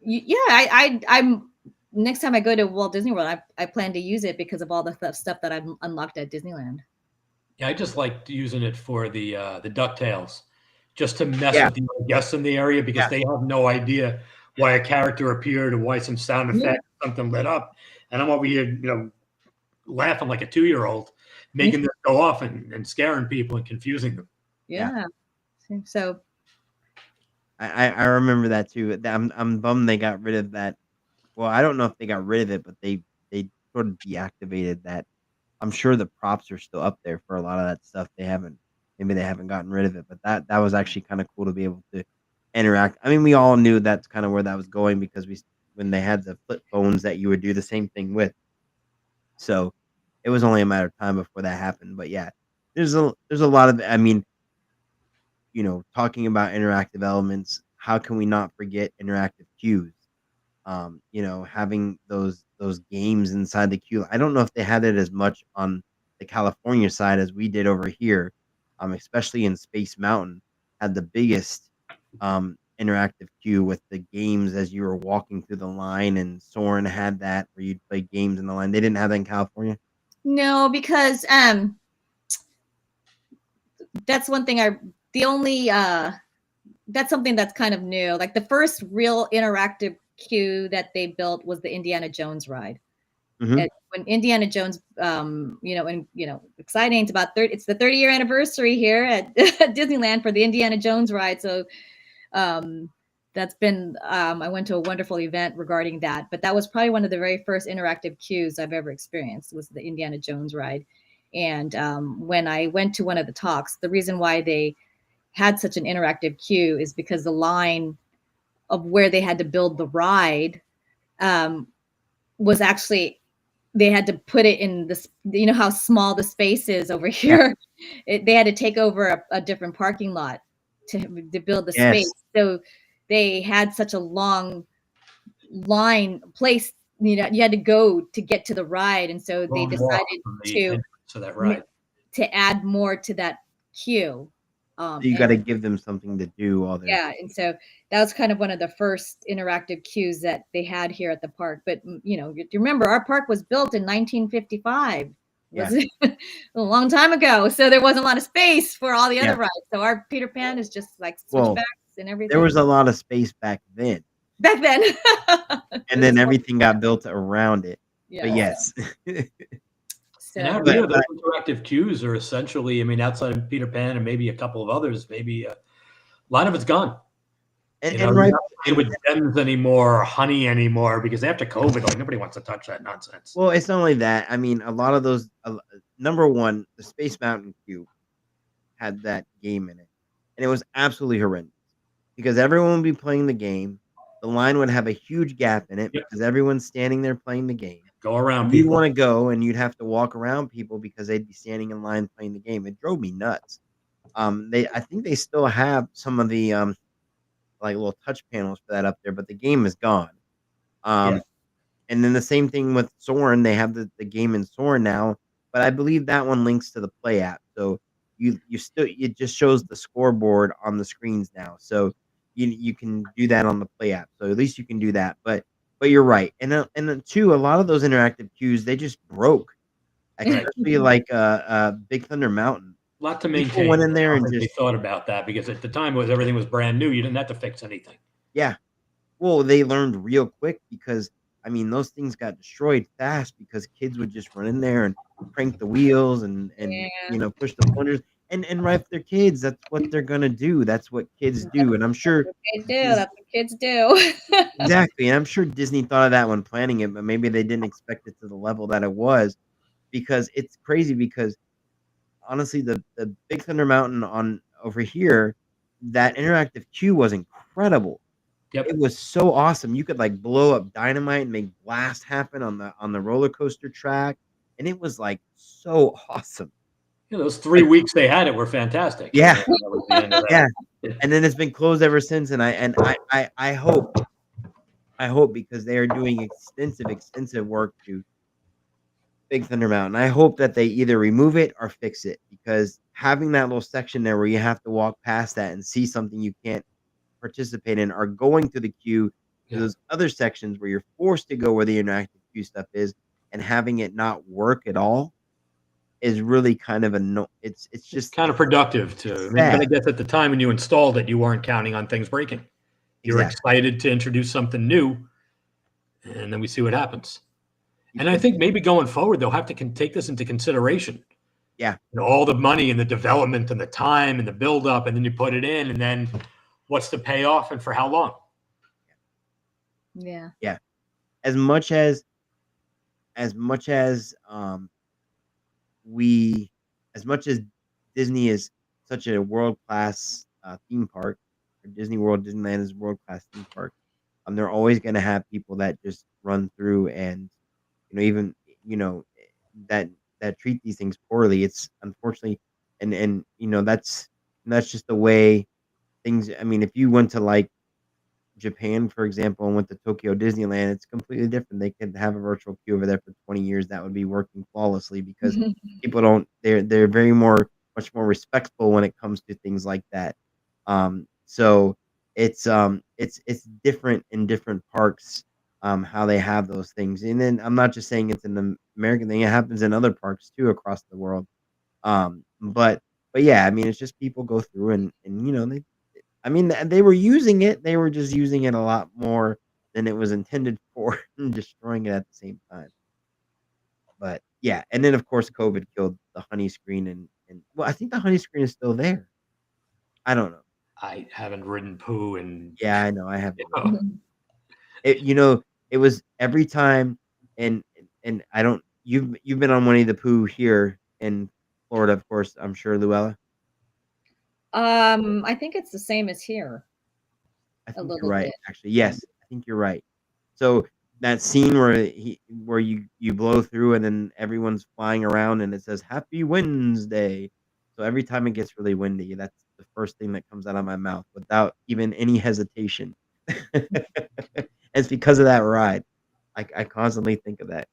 yeah, I'm next time I go to Walt Disney World, I plan to use it because of all the stuff that I've unlocked at Disneyland. Yeah, I just like using it for the DuckTales, just to mess Yeah, with the other guests in the area, because yeah, they have no idea why a character appeared or why some sound Yeah, effect, something lit up, and I'm over here, laughing like a 2-year-old, me making too. this go off and scaring people and confusing them. yeah. Yeah. So I remember that too. I'm bummed they got rid of that. Well, I don't know if they got rid of it, but they sort of deactivated that. I'm sure the props are still up there for a lot of that stuff. Maybe they haven't gotten rid of it, but that was actually kind of cool to be able to interact. I mean, we all knew that's kind of where that was going, because when they had the flip phones that you would do the same thing with. So it was only a matter of time before that happened. But yeah, there's a lot of, I mean, talking about interactive elements, how can we not forget interactive cues? Having those games inside the queue. I don't know if they had it as much on the California side as we did over here. Especially in Space Mountain, had the biggest interactive queue with the games as you were walking through the line, and Soren had that where you'd play games in the line. They didn't have that in California. no, because that's one thing the only that's something that's kind of new. Like the first real interactive queue that they built was the Indiana Jones ride. Hmm. When Indiana Jones, exciting. It's the 30-year anniversary here at Disneyland for the Indiana Jones ride. So um, that's been, I went to a wonderful event regarding that, but that was probably one of the very first interactive queues I've ever experienced, was the Indiana Jones ride. And when I went to one of the talks, the reason why they had such an interactive queue is because the line of where they had to build the ride um, was actually, they had to put it in this, how small the space is over Yeah. here. They had to take over a different parking lot to build the space. Yes. So they had such a long line place, you had to go to get to the ride. And so they Long walk decided from the to entrance to that ride. add more to that queue. So you got And to give them something to do while they're. yeah, and so that was kind of one of the first interactive queues that they had here at the park. But you remember our park was built in 1955. Yeah. Was a long time ago, so there wasn't a lot of space for all the Yeah. other rides. So our Peter Pan is just like Well, switchbacks and there everything was a lot of space back then, back then. and then everything got built around it. But Yes. yes. And out But here, those interactive cues are essentially, I mean, outside of Peter Pan and maybe a couple of others, maybe a lot of it's gone. and You're right, not playing with gems anymore or honey anymore because after COVID, like nobody wants to touch that nonsense. well, it's not only that. I mean, a lot of those. Number one, the Space Mountain Cube had that game in it, and it was absolutely horrendous because everyone would be playing the game. The line would have a huge gap in it Yep. because everyone's standing there playing the game. Go around And you'd people. want to go, and you'd have to walk around people because they'd be standing in line playing the game. It drove me nuts. I think they still have some of the like little touch panels for that up there, but the game is gone. Yeah. Um, and then the same thing with Soren. They have the game in Soren now, but I believe that one links to the Play app. So you still it just shows the scoreboard on the screens now. So you can do that on the Play app. So at least you can do that. But you're right. And then two, a lot of those interactive cues they just broke, Right. especially like Big Thunder Mountain. A lot to People maintain. went in there I and don't think just they thought about that because at the time everything was brand new. You didn't have to fix anything. yeah. Well, they learned real quick because I mean those things got destroyed fast because kids would just run in there and crank the wheels and Yeah. push the pointers and right for their kids. That's what they're gonna do. That's what kids do, and I'm sure They do. That's what kids do. exactly. And I'm sure Disney thought of that when planning it, but maybe they didn't expect it to the level that it was because it's crazy. Because honestly, the Big Thunder Mountain on over here, that interactive queue was incredible. Yep. It was so awesome. You could like blow up dynamite and make blast happen on the roller coaster track, and it was like so awesome. Yeah, those 3 weeks they had it were fantastic. Yeah. That was the end of that. Yeah, and then it's been closed ever since. And I hope because they are doing extensive work to Big Thunder Mountain. I hope that they either remove it or fix it because having that little section there where you have to walk past that and see something you can't participate in or going to the queue to Yeah. those other sections where you're forced to go where the interactive queue stuff is and having it not work at all is really kind of it's just Counterproductive to, I mean, but I sad. guess at the time when you installed it, you weren't counting on things breaking. You were Exactly. excited to introduce something new, and then we see what happens. And I think maybe going forward, they'll have to take this into consideration. Yeah. All the money and the development and the time and the buildup, and then you put it in, and then what's the payoff and for how long? Yeah. As much as we as much as Disney is such a world class theme park, or Disney World, Disneyland is a world class theme park. They're always going to have people that just run through and even that treat these things poorly. It's unfortunately, and that's just the way things. I mean, if you went to like Japan, for example, and went to Tokyo Disneyland, it's completely different. They could have a virtual queue over there for 20 years that would be working flawlessly because people don't they're very much more respectful when it comes to things like that. So it's different in different parks how they have those things. And then I'm not just saying it's an American thing, it happens in other parks too across the world. But yeah, I mean it's just people go through and they were using it. They were just using it a lot more than it was intended for and destroying it at the same time. But yeah, and then of course COVID killed the honey screen and well, I think the honey screen is still there. I don't know. I haven't ridden Pooh and Yeah, I know. I haven't. oh, It was every time and I don't you've been on Winnie the Pooh here in Florida, of course, I'm sure, Luella. I think it's the same as here. I A think you're little right, bit. actually. Yes, I think you're right. So that scene where you blow through and then everyone's flying around and it says Happy Wednesday. So every time it gets really windy, that's the first thing that comes out of my mouth without even any hesitation. It's because of that ride. I constantly think of that.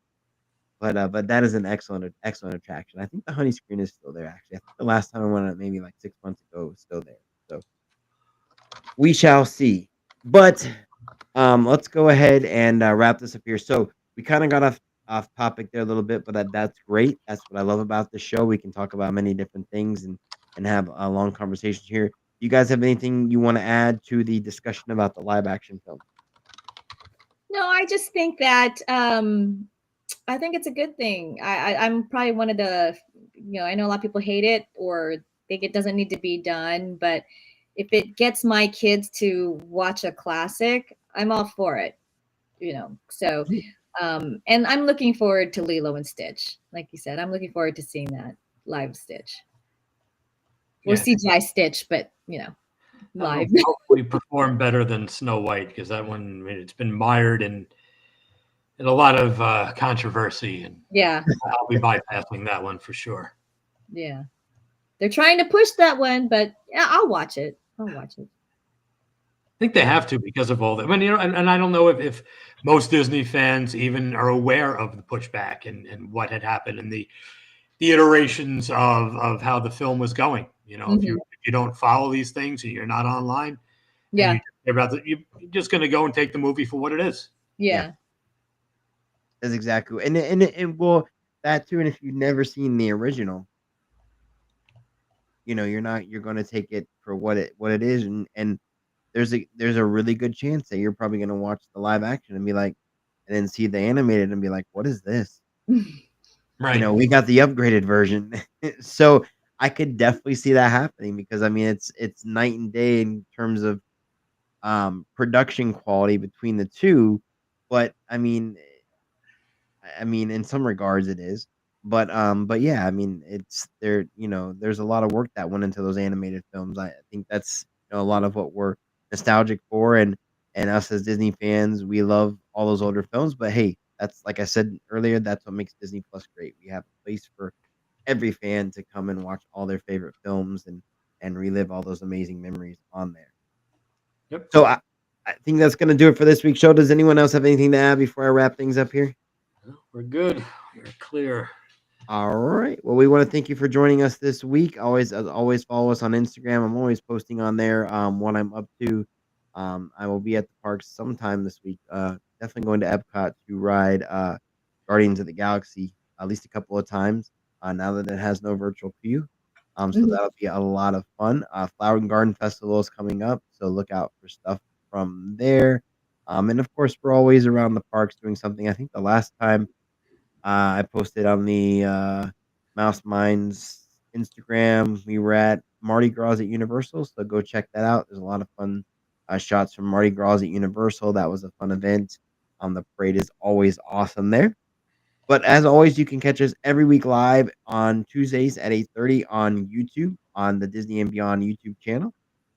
But that is an excellent attraction. I think the honey screen is still there. Actually, I think the last time I went, maybe like 6 months ago, it was still there. So we shall see. But let's go ahead and wrap this up here. So we kind of got off topic there a little bit, but that's great. That's what I love about the show. We can talk about many different things and have a long conversation here. You guys have anything you want to add to the discussion about the live action film? No, I just think that I think it's a good thing. I'm probably one of the, I know a lot of people hate it or think it doesn't need to be done, but if it gets my kids to watch a classic, I'm all for it. So, and I'm looking forward to Lilo and Stitch. Like you said, I'm looking forward to seeing that live Stitch or Yeah, CGI Stitch, but live. hopefully perform better than Snow White, because that one, I mean, it's been mired in a lot of controversy, and Yeah, I'll be bypassing that one for sure. yeah. They're trying to push that one, but yeah, I'll watch it. I'll watch it. I think they have to, because of all that. I mean, and I don't know if most Disney fans even are aware of the pushback and what had happened and the iterations of how the film was going. Mhm. If you don't follow these things and you're not online and Yeah, you're just going to go and take the movie for what it is. Yeah, yeah. that's exactly. And well, that too. And if you've never seen the original, you're going to take it for what it is, and there's a really good chance that you're probably going to watch the live action and be like, and then see the animated and be like, what is this? Right. We got the upgraded version. So I could definitely see that happening because I mean it's night and day in terms of production quality between the two. But I mean, in some regards it is. But yeah, I mean, it's there. There's a lot of work that went into those animated films. I think that's a lot of what we're nostalgic for, and us as Disney fans, we love all those older films. But hey, that's like I said earlier, that's what makes Disney Plus great. We have a place for every fan to come and watch all their favorite films and relive all those amazing memories on there. Yep. So I think that's gonna do it for this week's show. Does anyone else have anything to add before I wrap things up here? Well, we're good. We're clear. All right. Well, we want to thank you for joining us this week. Always, as always, follow us on Instagram. I'm always posting on there what I'm up to. I will be at the parks sometime this week. Definitely going to Epcot to ride Guardians of the Galaxy at least a couple of times. Now that it has no virtual queue, so Mhm. that'll be a lot of fun. Flower and Garden Festival is coming up, so look out for stuff from there. And of course, we're always around the parks doing something. I think the last time I posted on the Mouseminds Instagram. We were at Mardi Gras at Universal, so go check that out. There's a lot of fun shots from Mardi Gras at Universal. That was a fun event. The parade is always awesome there. But as always, you can catch us every week live on Tuesdays at 8:30 on YouTube on the Disney and Beyond YouTube channel.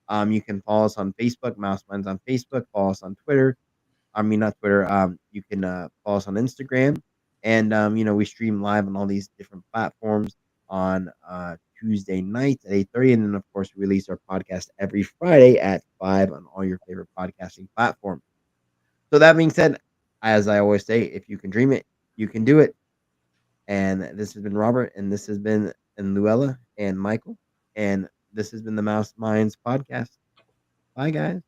You can follow us on Facebook, Mouseminds on Facebook. Follow us on Twitter, I mean, not Twitter. You can follow us on Instagram, and we stream live on all these different platforms on Tuesday nights at 8:30, and then of course we release our podcast every Friday at 5 on all your favorite podcasting platforms. So that being said, as I always say, if you can dream it, you can do it. And this has been Robert, and this has been and Luella and Michael, and this has been the Mouse Minds podcast. Bye, guys.